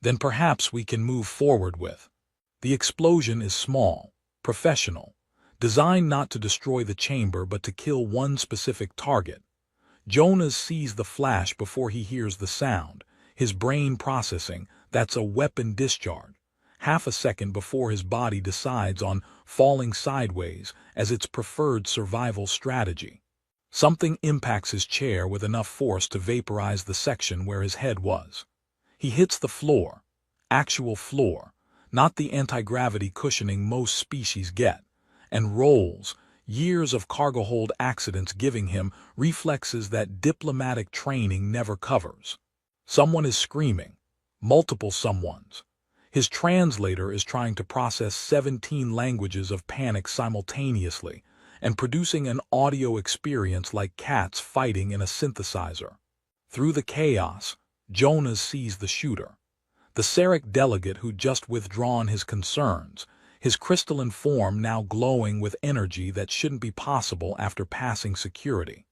Then perhaps we can move forward with. The explosion is small, professional, designed not to destroy the chamber but to kill one specific target. Jonas sees the flash before he hears the sound, his brain processing, that's a weapon discharge, half a second before his body decides on falling sideways as its preferred survival strategy. Something impacts his chair with enough force to vaporize the section where his head was. He hits the floor, actual floor, not the anti-gravity cushioning most species get, and rolls, years of cargo hold accidents giving him reflexes that diplomatic training never covers. Someone is screaming. Multiple someones. His translator is trying to process 17 languages of panic simultaneously and producing an audio experience like cats fighting in a synthesizer. Through the chaos, Jonas sees the shooter. The Sarek delegate who'd just withdrawn his concerns, his crystalline form now glowing with energy that shouldn't be possible after passing security.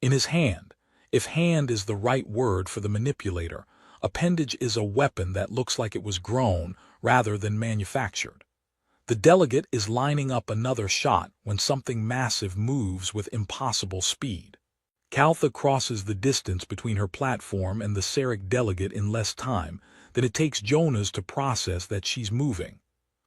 In his hand, if hand is the right word for the manipulator, appendage is a weapon that looks like it was grown rather than manufactured. The delegate is lining up another shot when something massive moves with impossible speed. Caltha crosses the distance between her platform and the Sarek delegate in less time than it takes Jonas to process that she's moving.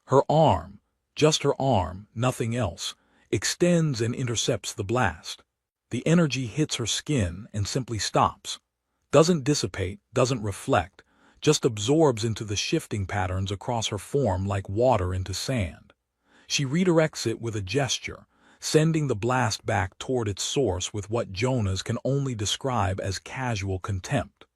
Her arm, just her arm, nothing else, extends and intercepts the blast. The energy hits her skin and simply stops. Doesn't dissipate, doesn't reflect, just absorbs into the shifting patterns across her form like water into sand. She redirects it with a gesture, sending the blast back toward its source with what Jonas can only describe as casual contempt.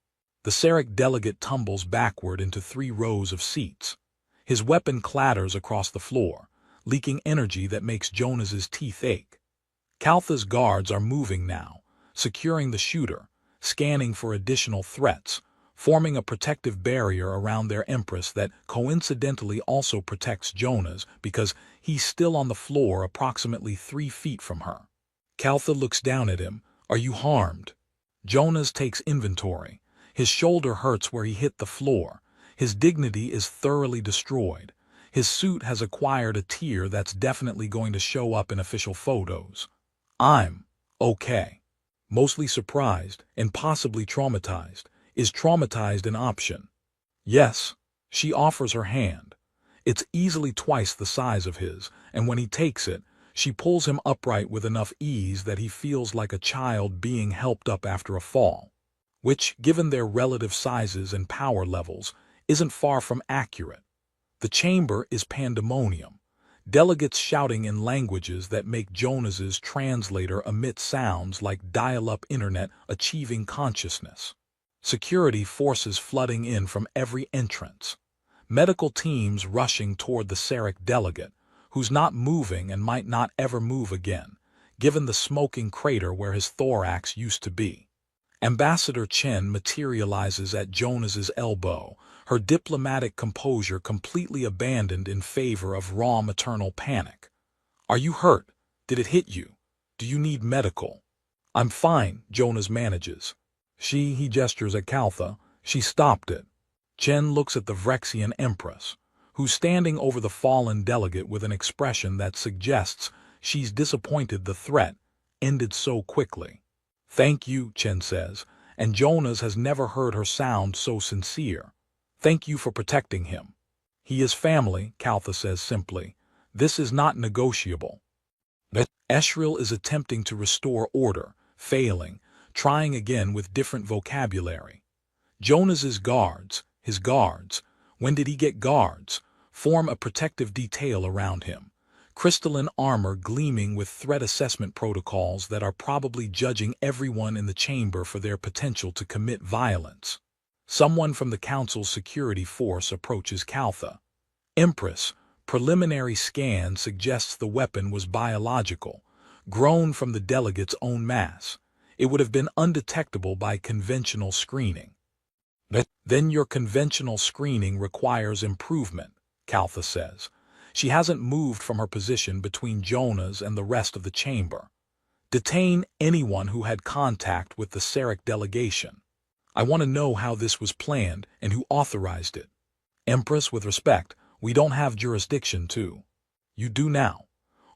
The Sarek delegate tumbles backward into 3 rows of seats. His weapon clatters across the floor, leaking energy that makes Jonas's teeth ache. Caltha's guards are moving now, securing the shooter, scanning for additional threats, forming a protective barrier around their Empress that coincidentally also protects Jonas because he's still on the floor approximately 3 feet from her. Caltha looks down at him. "Are you harmed?" Jonas takes inventory. His shoulder hurts where he hit the floor. His dignity is thoroughly destroyed. His suit has acquired a tear that's definitely going to show up in official photos. "I'm okay." Mostly surprised and possibly traumatized. Is traumatized an option? Yes. She offers her hand. It's easily twice the size of his, and when he takes it, she pulls him upright with enough ease that he feels like a child being helped up after a fall. Which, given their relative sizes and power levels, isn't far from accurate. The chamber is pandemonium. Delegates shouting in languages that make Jonas's translator emit sounds like dial-up internet achieving consciousness. Security forces flooding in from every entrance. Medical teams rushing toward the Sarek delegate, who's not moving and might not ever move again, given the smoking crater where his thorax used to be. Ambassador Chen materializes at Jonas's elbow, her diplomatic composure completely abandoned in favor of raw maternal panic. "Are you hurt? Did it hit you? Do you need medical?" "I'm fine," Jonas manages. He gestures at Caltha. She stopped it. Chen looks at the Vrexian Empress, who's standing over the fallen delegate with an expression that suggests she's disappointed the threat ended so quickly. "Thank you," Chen says, and Jonas has never heard her sound so sincere. "Thank you for protecting him." "He is family," Caltha says simply. "This is not negotiable." Eshril is attempting to restore order, failing, trying again with different vocabulary. Jonas's guards, his guards, when did he get guards, form a protective detail around him. Crystalline armor gleaming with threat assessment protocols that are probably judging everyone in the chamber for their potential to commit violence. Someone from the Council's security force approaches Caltha. "Empress, preliminary scan suggests the weapon was biological, grown from the delegate's own mass. It would have been undetectable by conventional screening." "Then your conventional screening requires improvement," Caltha says. She hasn't moved from her position between Jonas and the rest of the chamber. "Detain anyone who had contact with the Sarek delegation. I want to know how this was planned and who authorized it." "Empress, with respect, we don't have jurisdiction to." "You do now.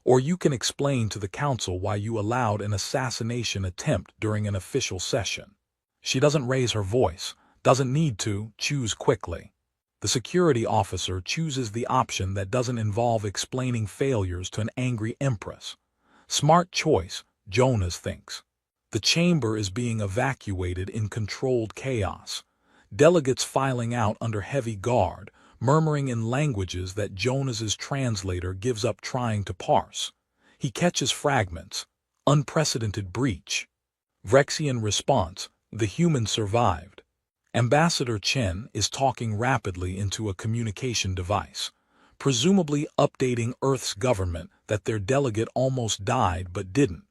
Or you can explain to the Council why you allowed an assassination attempt during an official session." She doesn't raise her voice, doesn't need to, choose quickly. The security officer chooses the option that doesn't involve explaining failures to an angry Empress. Smart choice, Jonas thinks. The chamber is being evacuated in controlled chaos. Delegates filing out under heavy guard, murmuring in languages that Jonas's translator gives up trying to parse. He catches fragments. Unprecedented breach. Vrexian response. The human survived. Ambassador Chen is talking rapidly into a communication device, presumably updating Earth's government that their delegate almost died but didn't,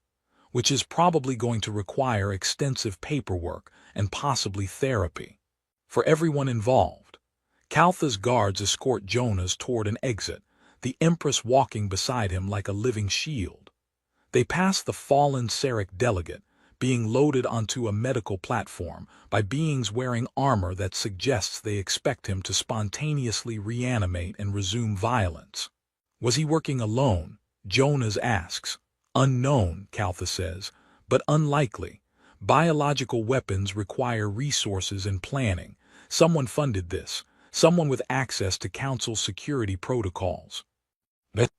which is probably going to require extensive paperwork and possibly therapy for everyone involved. Caltha's guards escort Jonas toward an exit, the Empress walking beside him like a living shield. They pass the fallen Sarek delegate, being loaded onto a medical platform by beings wearing armor that suggests they expect him to spontaneously reanimate and resume violence. Was he working alone? Jonas asks. Unknown, Caltha says, but unlikely. Biological weapons require resources and planning. Someone funded this. Someone with access to Council security protocols.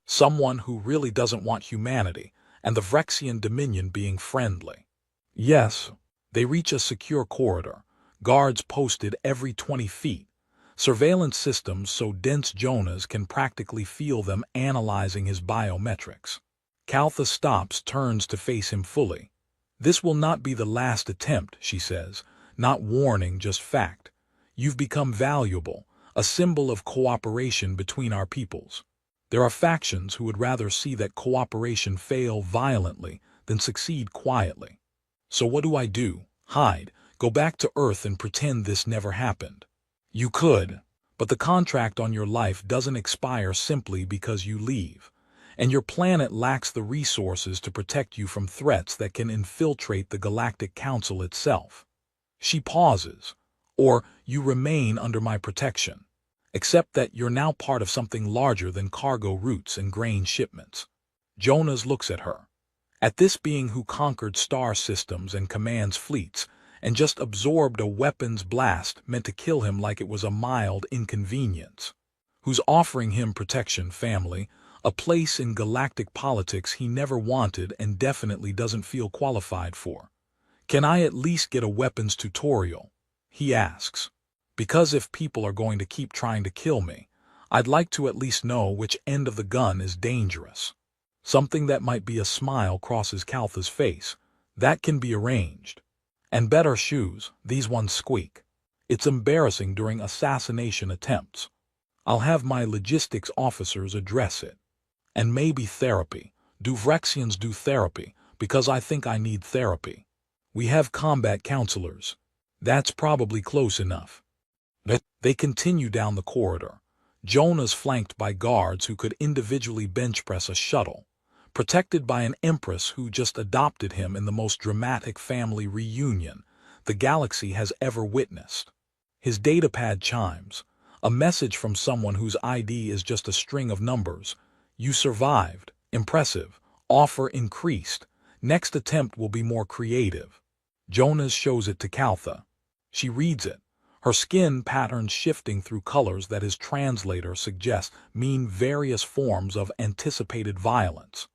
Someone who really doesn't want humanity, and the Vrexian Dominion being friendly. Yes, they reach a secure corridor, guards posted every 20 feet, surveillance systems so dense Jonas can practically feel them analyzing his biometrics. Caltha stops, turns to face him fully. This will not be the last attempt, she says, not warning, just fact. You've become valuable, a symbol of cooperation between our peoples. There are factions who would rather see that cooperation fail violently than succeed quietly. So what do I do? Hide, go back to Earth and pretend this never happened. You could, but the contract on your life doesn't expire simply because you leave, and your planet lacks the resources to protect you from threats that can infiltrate the Galactic Council itself. She pauses. Or you remain under my protection, except that you're now part of something larger than cargo routes and grain shipments. Jonas looks at her. At this being who conquered star systems and commands fleets, and just absorbed a weapons blast meant to kill him like it was a mild inconvenience. Who's offering him protection, family, a place in galactic politics he never wanted and definitely doesn't feel qualified for. Can I at least get a weapons tutorial? He asks. Because if people are going to keep trying to kill me, I'd like to at least know which end of the gun is dangerous. Something that might be a smile crosses Caltha's face. That can be arranged. And better shoes, these ones squeak. It's embarrassing during assassination attempts. I'll have my logistics officers address it. And maybe therapy. Do Vrexians do therapy? Because I think I need therapy. We have combat counselors. That's probably close enough. They continue down the corridor. Jonas flanked by guards who could individually bench press a shuttle, protected by an empress who just adopted him in the most dramatic family reunion the galaxy has ever witnessed. His datapad chimes, a message from someone whose ID is just a string of numbers. You survived. Impressive. Offer increased. Next attempt will be more creative. Jonas shows it to Caltha. She reads it, her skin patterns shifting through colors that his translator suggests mean various forms of anticipated violence.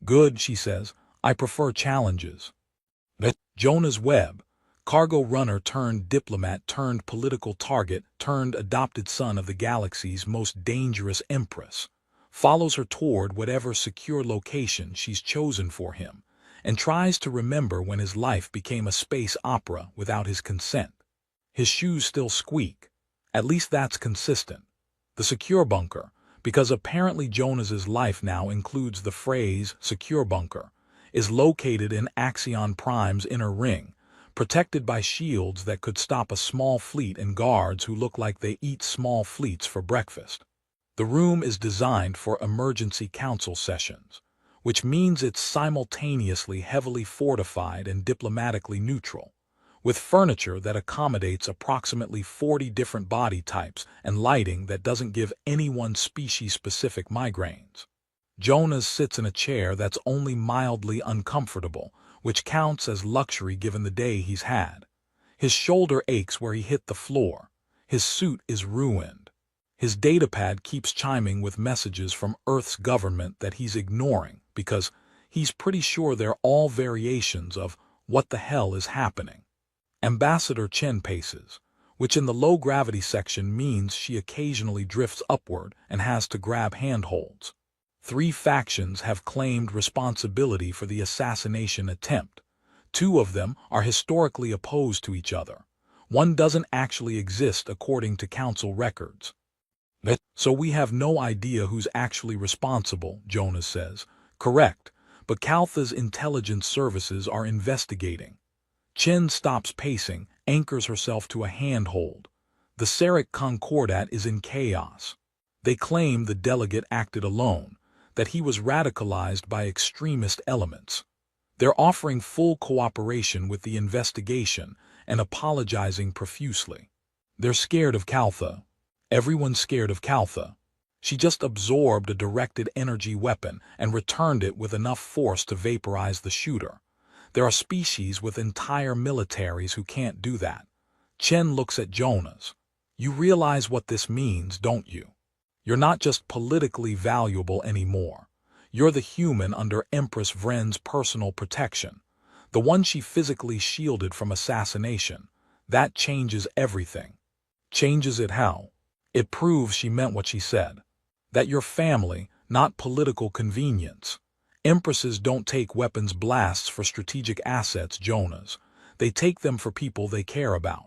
Good, she says. I prefer challenges. Jonas Webb, cargo runner turned diplomat turned political target turned adopted son of the galaxy's most dangerous empress, follows her toward whatever secure location she's chosen for him, and tries to remember when his life became a space opera without his consent. His shoes still squeak. At least that's consistent. The secure bunker, because apparently Jonas's life now includes the phrase secure bunker, is located in Axion Prime's inner ring, protected by shields that could stop a small fleet and guards who look like they eat small fleets for breakfast. The room is designed for emergency council sessions, which means it's simultaneously heavily fortified and diplomatically neutral, with furniture that accommodates approximately 40 different body types and lighting that doesn't give any one species-specific migraines. Jonas sits in a chair that's only mildly uncomfortable, which counts as luxury given the day he's had. His shoulder aches where he hit the floor. His suit is ruined. His datapad keeps chiming with messages from Earth's government that he's ignoring because he's pretty sure they're all variations of what the hell is happening. Ambassador Chen paces, which in the low-gravity section means she occasionally drifts upward and has to grab handholds. 3 factions have claimed responsibility for the assassination attempt. 2 of them are historically opposed to each other. 1 doesn't actually exist according to council records. So we have no idea who's actually responsible, Jonas says. Correct, but Caltha's intelligence services are investigating. Chen stops pacing, anchors herself to a handhold. The Sarek Concordat is in chaos. They claim the delegate acted alone, that he was radicalized by extremist elements. They're offering full cooperation with the investigation and apologizing profusely. They're scared of Caltha. Everyone's scared of Caltha. She just absorbed a directed energy weapon and returned it with enough force to vaporize the shooter. There are species with entire militaries who can't do that. Chen looks at Jonas. You realize what this means, don't you? You're not just politically valuable anymore. You're the human under Empress Ren's personal protection, the one she physically shielded from assassination. That changes everything. Changes it how? It proves she meant what she said. That you're family, not political convenience. Empresses don't take weapons blasts for strategic assets, Jonas. They take them for people they care about.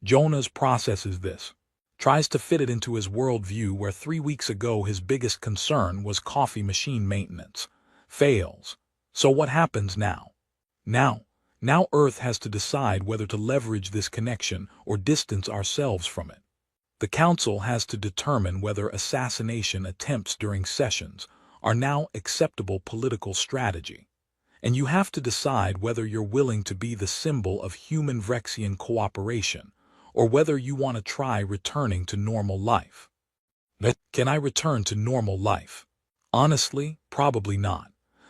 Jonas processes this, tries to fit it into his worldview where 3 weeks ago his biggest concern was coffee machine maintenance. Fails. So what happens now? Now Earth has to decide whether to leverage this connection or distance ourselves from it. The Council has to determine whether assassination attempts during sessions are now acceptable political strategy. And you have to decide whether you're willing to be the symbol of human-Vrexian cooperation, or whether you want to try returning to normal life. Can I return to normal life? Honestly, probably not.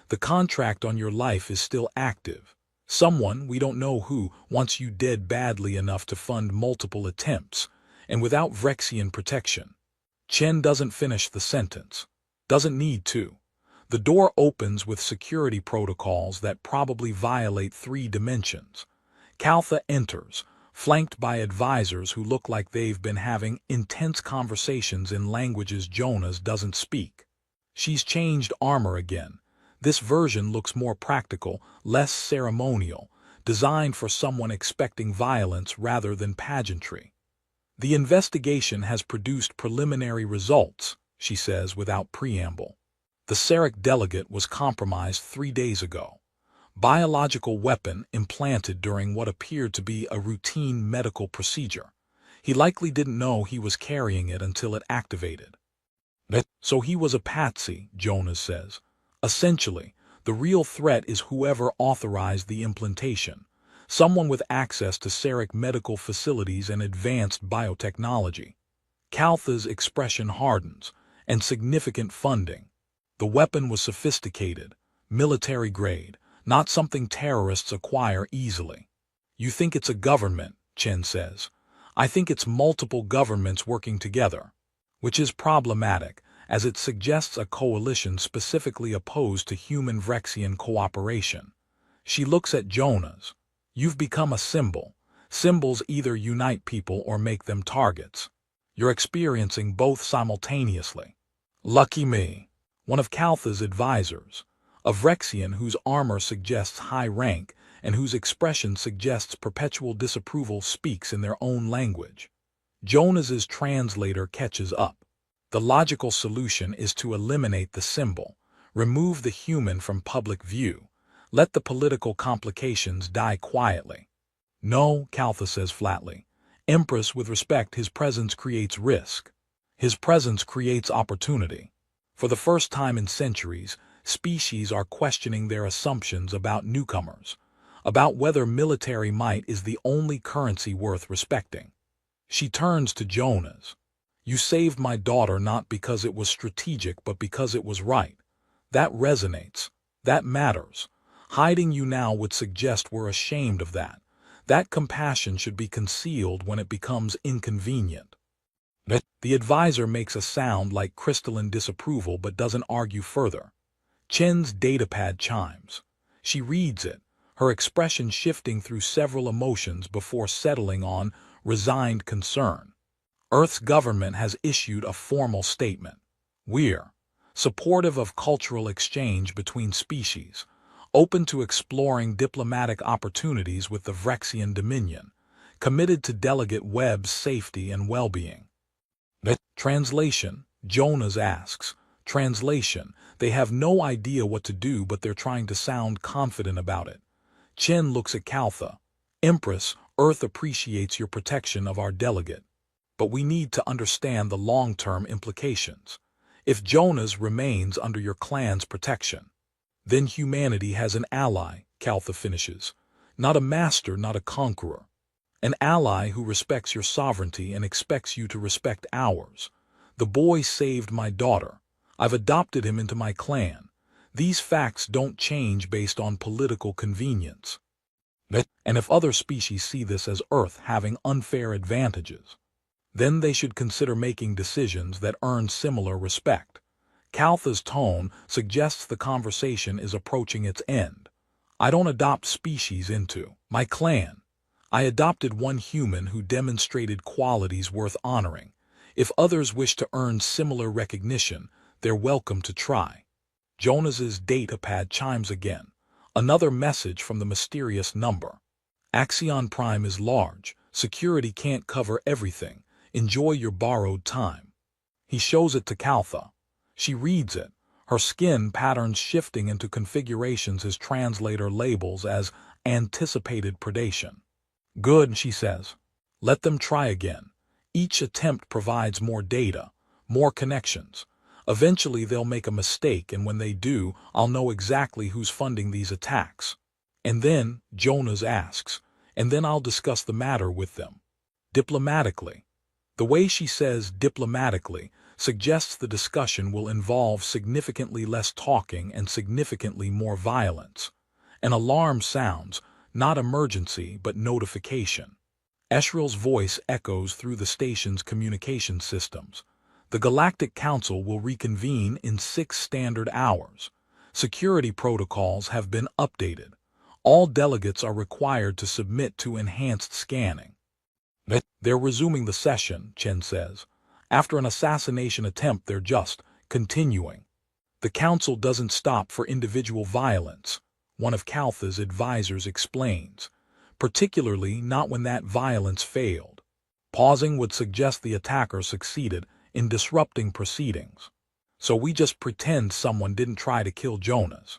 The contract on your life is still active. Someone, we don't know who, wants you dead badly enough to fund multiple attempts, and without Vrexian protection. Chen doesn't finish the sentence. Doesn't need to. The door opens with security protocols that probably violate 3 dimensions. Caltha enters, flanked by advisors who look like they've been having intense conversations in languages Jonas doesn't speak. She's changed armor again. This version looks more practical, less ceremonial, designed for someone expecting violence rather than pageantry. The investigation has produced preliminary results, she says without preamble. The Sarek delegate was compromised 3 days ago. Biological weapon implanted during what appeared to be a routine medical procedure. He likely didn't know he was carrying it until it activated. So he was a patsy, Jonas says. Essentially, the real threat is whoever authorized the implantation. Someone with access to Sarek medical facilities and advanced biotechnology. Caltha's expression hardens, and significant funding. The weapon was sophisticated, military grade, not something terrorists acquire easily. You think it's a government, Chen says. I think it's multiple governments working together, which is problematic, as it suggests a coalition specifically opposed to human-Vrexian cooperation. She looks at Jonas. You've become a symbol. Symbols either unite people or make them targets. You're experiencing both simultaneously. Lucky me. One of Caltha's advisors, a Vrexian whose armor suggests high rank and whose expression suggests perpetual disapproval, speaks in their own language. Jonas's translator catches up. The logical solution is to eliminate the symbol, remove the human from public view, let the political complications die quietly. No, Caltha says flatly. Empress, with respect, his presence creates risk. His presence creates opportunity. For the first time in centuries, species are questioning their assumptions about newcomers, about whether military might is the only currency worth respecting. She turns to Jonas. You saved my daughter not because it was strategic but because it was right. That resonates. That matters. Hiding you now would suggest we're ashamed of that. That compassion should be concealed when it becomes inconvenient. The advisor makes a sound like crystalline disapproval but doesn't argue further. Chen's datapad chimes. She reads it, her expression shifting through several emotions before settling on resigned concern. Earth's government has issued a formal statement. We're supportive of cultural exchange between species, open to exploring diplomatic opportunities with the Vrexian Dominion, committed to Delegate Webb's safety and well-being. Translation, Jonas asks. Translation, they have no idea what to do but they're trying to sound confident about it. Chen looks at Caltha. Empress, Earth appreciates your protection of our delegate. But we need to understand the long-term implications. If Jonas remains under your clan's protection, then humanity has an ally, Caltha finishes. Not a master, not a conqueror. An ally who respects your sovereignty and expects you to respect ours. The boy saved my daughter. I've adopted him into my clan. These facts don't change based on political convenience. And if other species see this as Earth having unfair advantages, then they should consider making decisions that earn similar respect. Caltha's tone suggests the conversation is approaching its end. I don't adopt species into my clan. I adopted one human who demonstrated qualities worth honoring. If others wish to earn similar recognition, they're welcome to try. Jonas's datapad chimes again. Another message from the mysterious number. Axion Prime is large. Security can't cover everything. Enjoy your borrowed time. He shows it to Caltha. She reads it, her skin patterns shifting into configurations his translator labels as anticipated predation. Good, she says. Let them try again. Each attempt provides more data, more connections. Eventually they'll make a mistake, and when they do, I'll know exactly who's funding these attacks. And then, Jonas asks, and then I'll discuss the matter with them. Diplomatically. The way she says diplomatically suggests the discussion will involve significantly less talking and significantly more violence. An alarm sounds, not emergency but notification. Esriel's voice echoes through the station's communication systems. The Galactic Council will reconvene in 6 standard hours. Security protocols have been updated. All delegates are required to submit to enhanced scanning. They're resuming the session, Chen says. After an assassination attempt, they're just continuing. The Council doesn't stop for individual violence, one of Caltha's advisors explains. Particularly not when that violence failed. Pausing would suggest the attacker succeeded in disrupting proceedings. So we just pretend someone didn't try to kill Jonas.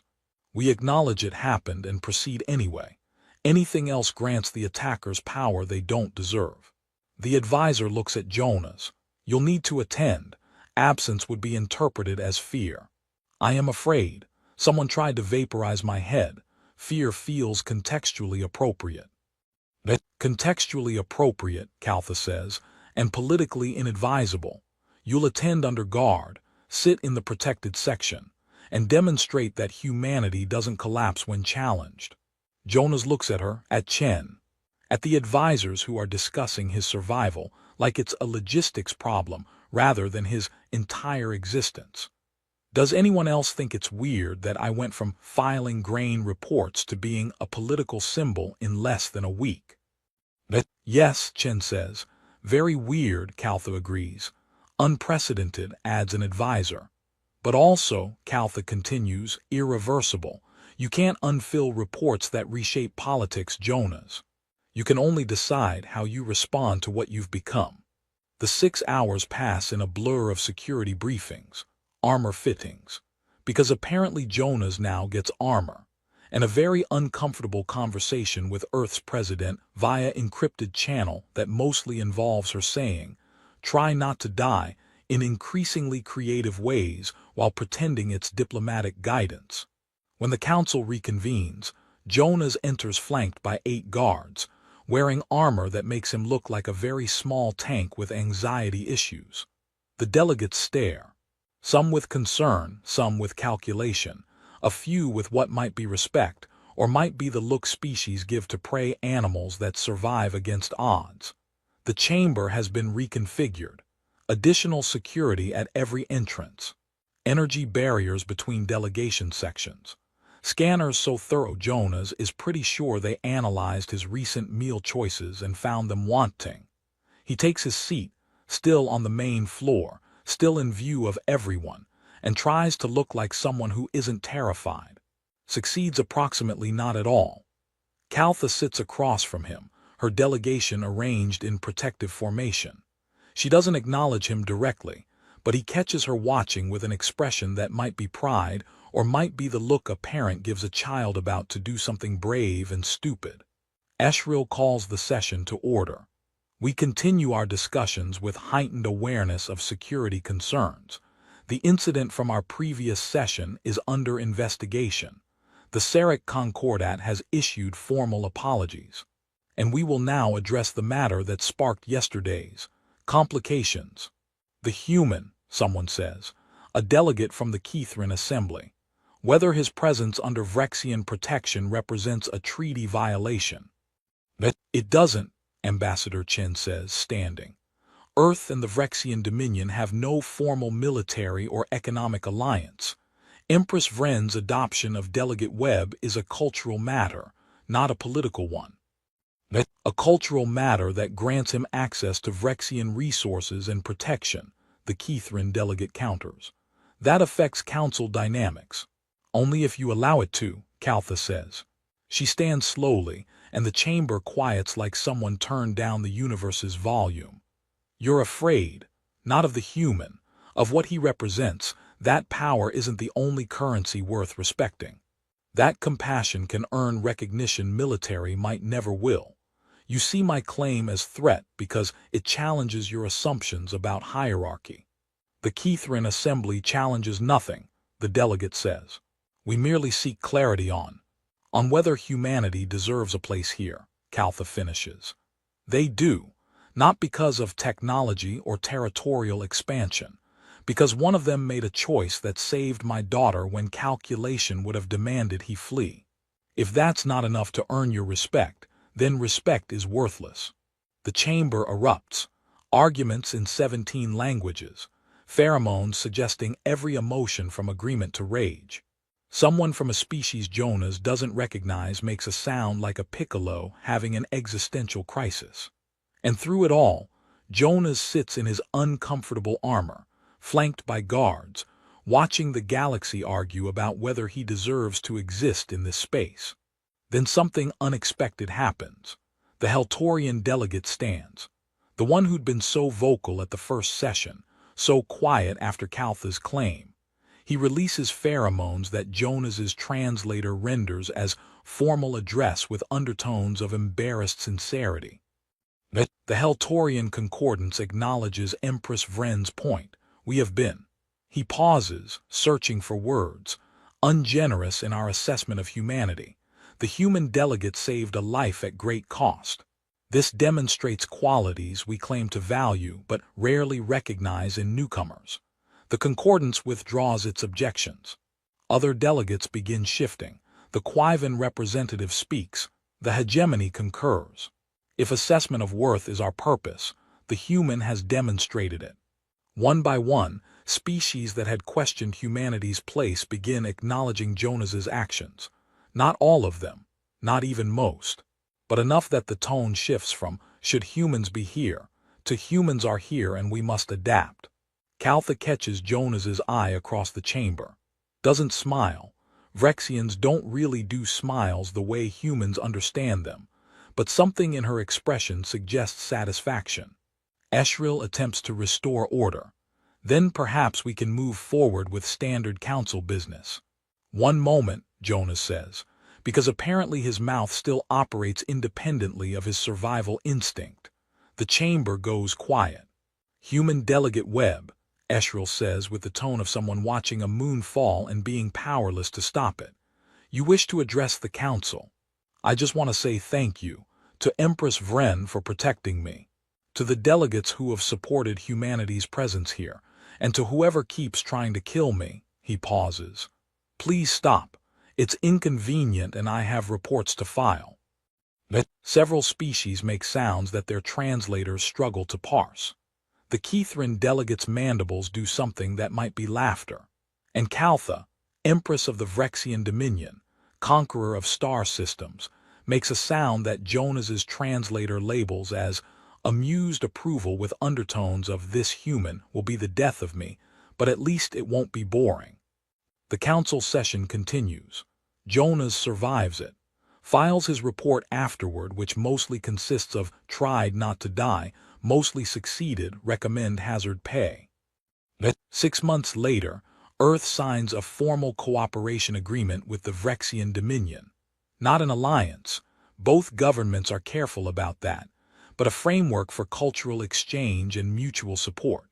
We acknowledge it happened and proceed anyway. Anything else grants the attackers power they don't deserve. The advisor looks at Jonas. You'll need to attend. Absence would be interpreted as fear. I am afraid. Someone tried to vaporize my head. Fear feels contextually appropriate. Contextually appropriate, Caltha says, and politically inadvisable. You'll attend under guard, sit in the protected section, and demonstrate that humanity doesn't collapse when challenged. Jonas looks at her, at Chen, at the advisors who are discussing his survival like it's a logistics problem rather than his entire existence. Does anyone else think it's weird that I went from filing grain reports to being a political symbol in less than a week? Yes, Chen says. Very weird, Caltha agrees. Unprecedented, adds an advisor. But also, Caltha continues, irreversible. You can't unfill reports that reshape politics, Jonas. You can only decide how you respond to what you've become. The 6 hours pass in a blur of security briefings, armor fittings, because apparently Jonas now gets armor, and a very uncomfortable conversation with Earth's president via encrypted channel that mostly involves her saying, "Try not to die," in increasingly creative ways while pretending it's diplomatic guidance. When the council reconvenes, Jonas enters flanked by 8 guards, wearing armor that makes him look like a very small tank with anxiety issues. The delegates stare, some with concern, some with calculation, a few with what might be respect, or might be the look species give to prey animals that survive against odds. The chamber has been reconfigured. Additional security at every entrance. Energy barriers between delegation sections. Scanners so thorough Jonas is pretty sure they analyzed his recent meal choices and found them wanting. He takes his seat, still on the main floor, still in view of everyone, and tries to look like someone who isn't terrified. Succeeds approximately not at all. Kaltha sits across from him, her delegation arranged in protective formation. She doesn't acknowledge him directly, but he catches her watching with an expression that might be pride or might be the look a parent gives a child about to do something brave and stupid. Eshril calls the session to order. We continue our discussions with heightened awareness of security concerns. The incident from our previous session is under investigation. The Sarek Concordat has issued formal apologies. And we will now address the matter that sparked yesterday's complications. The human, someone says, a delegate from the Kithrin Assembly. Whether his presence under Vrexian protection represents a treaty violation. It doesn't, Ambassador Chen says, standing. Earth and the Vrexian Dominion have no formal military or economic alliance. Empress Ren's adoption of Delegate Webb is a cultural matter, not a political one. A cultural matter that grants him access to Vrexian resources and protection, the Kithrin delegate counters. That affects council dynamics. Only if you allow it to, Kaltha says. She stands slowly, and the chamber quiets like someone turned down the universe's volume. You're afraid, not of the human, of what he represents. That power isn't the only currency worth respecting. That compassion can earn recognition military might never will. You see my claim as threat because it challenges your assumptions about hierarchy. The Kithrin Assembly challenges nothing, the delegate says. We merely seek clarity on whether humanity deserves a place here, Kaltha finishes. They do, not because of technology or territorial expansion, because one of them made a choice that saved my daughter when calculation would have demanded he flee. If that's not enough to earn your respect, then respect is worthless. The chamber erupts, arguments in 17 languages, pheromones suggesting every emotion from agreement to rage. Someone from a species Jonas doesn't recognize makes a sound like a piccolo having an existential crisis. And through it all, Jonas sits in his uncomfortable armor, flanked by guards, watching the galaxy argue about whether he deserves to exist in this space. Then something unexpected happens. The Heltorian delegate stands. The one who'd been so vocal at the first session, so quiet after Kaltha's claim. He releases pheromones that Jonas's translator renders as formal address with undertones of embarrassed sincerity. The Heltorian concordance acknowledges Empress Ren's point. We have been. He pauses, searching for words, ungenerous in our assessment of humanity. The human delegate saved a life at great cost. This demonstrates qualities we claim to value but rarely recognize in newcomers. The concordance withdraws its objections. Other delegates begin shifting. The Quivan representative speaks. The hegemony concurs. If assessment of worth is our purpose, the human has demonstrated it. One by one, species that had questioned humanity's place begin acknowledging Jonas's actions. Not all of them, not even most, but enough that the tone shifts from, should humans be here, to humans are here and we must adapt. Kaltha catches Jonas's eye across the chamber. Doesn't smile. Vrexians don't really do smiles the way humans understand them, but something in her expression suggests satisfaction. Eshril attempts to restore order. Then perhaps we can move forward with standard council business. One moment, Jonas says, because apparently his mouth still operates independently of his survival instinct. The chamber goes quiet. Human delegate Webb, Eshril says with the tone of someone watching a moon fall and being powerless to stop it. You wish to address the council. I just want to say thank you to Empress Ren for protecting me, to the delegates who have supported humanity's presence here, and to whoever keeps trying to kill me. He pauses. Please stop. It's inconvenient and I have reports to file. Several species make sounds that their translators struggle to parse. The Kithrin delegates' mandibles do something that might be laughter. And Kaltha, Empress of the Vrexian Dominion, conqueror of star systems, makes a sound that Jonas's translator labels as amused approval with undertones of this human will be the death of me, but at least it won't be boring. The council session continues. Jonas survives it, files his report afterward, which mostly consists of tried not to die, mostly succeeded, recommend hazard pay. 6 months later, Earth signs a formal cooperation agreement with the Vrexian Dominion. Not an alliance, both governments are careful about that, but a framework for cultural exchange and mutual support.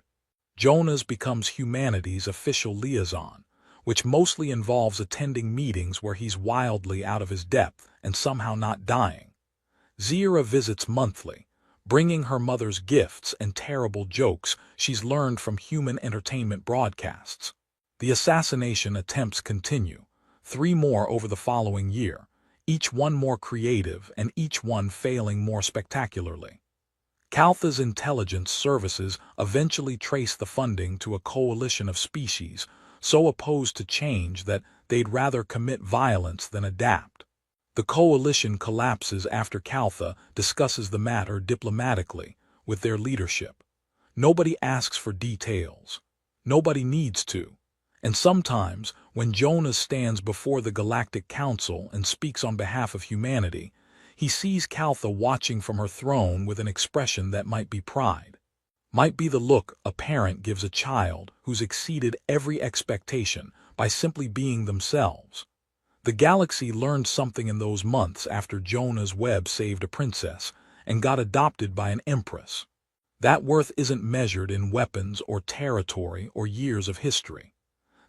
Jonas becomes humanity's official liaison, which mostly involves attending meetings where he's wildly out of his depth and somehow not dying. Zira visits monthly, bringing her mother's gifts and terrible jokes she's learned from human entertainment broadcasts. The assassination attempts continue, 3 more over the following year, each one more creative and each one failing more spectacularly. Caltha's intelligence services eventually trace the funding to a coalition of species so opposed to change that they'd rather commit violence than adapt. The coalition collapses after Caltha discusses the matter diplomatically with their leadership. Nobody asks for details. Nobody needs to. And sometimes, when Jonas stands before the Galactic Council and speaks on behalf of humanity, he sees Caltha watching from her throne with an expression that might be pride. Might be the look a parent gives a child who's exceeded every expectation by simply being themselves. The galaxy learned something in those months after Jonah's web saved a princess and got adopted by an empress. That worth isn't measured in weapons or territory or years of history.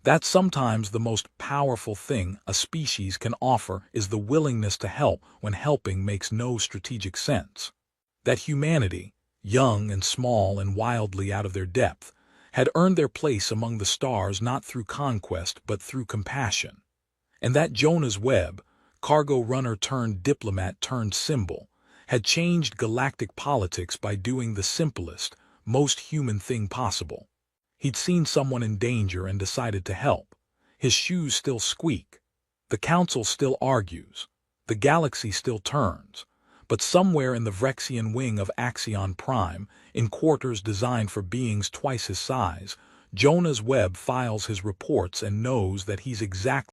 That sometimes the most powerful thing a species can offer is the willingness to help when helping makes no strategic sense. That humanity, young and small and wildly out of their depth, had earned their place among the stars not through conquest but through compassion. And that Jonah's web, cargo runner turned diplomat turned symbol, had changed galactic politics by doing the simplest, most human thing possible. He'd seen someone in danger and decided to help. His shoes still squeak. The council still argues. The galaxy still turns. But somewhere in the Vrexian wing of Axion Prime, in quarters designed for beings twice his size, Jonah's web files his reports and knows that he's exactly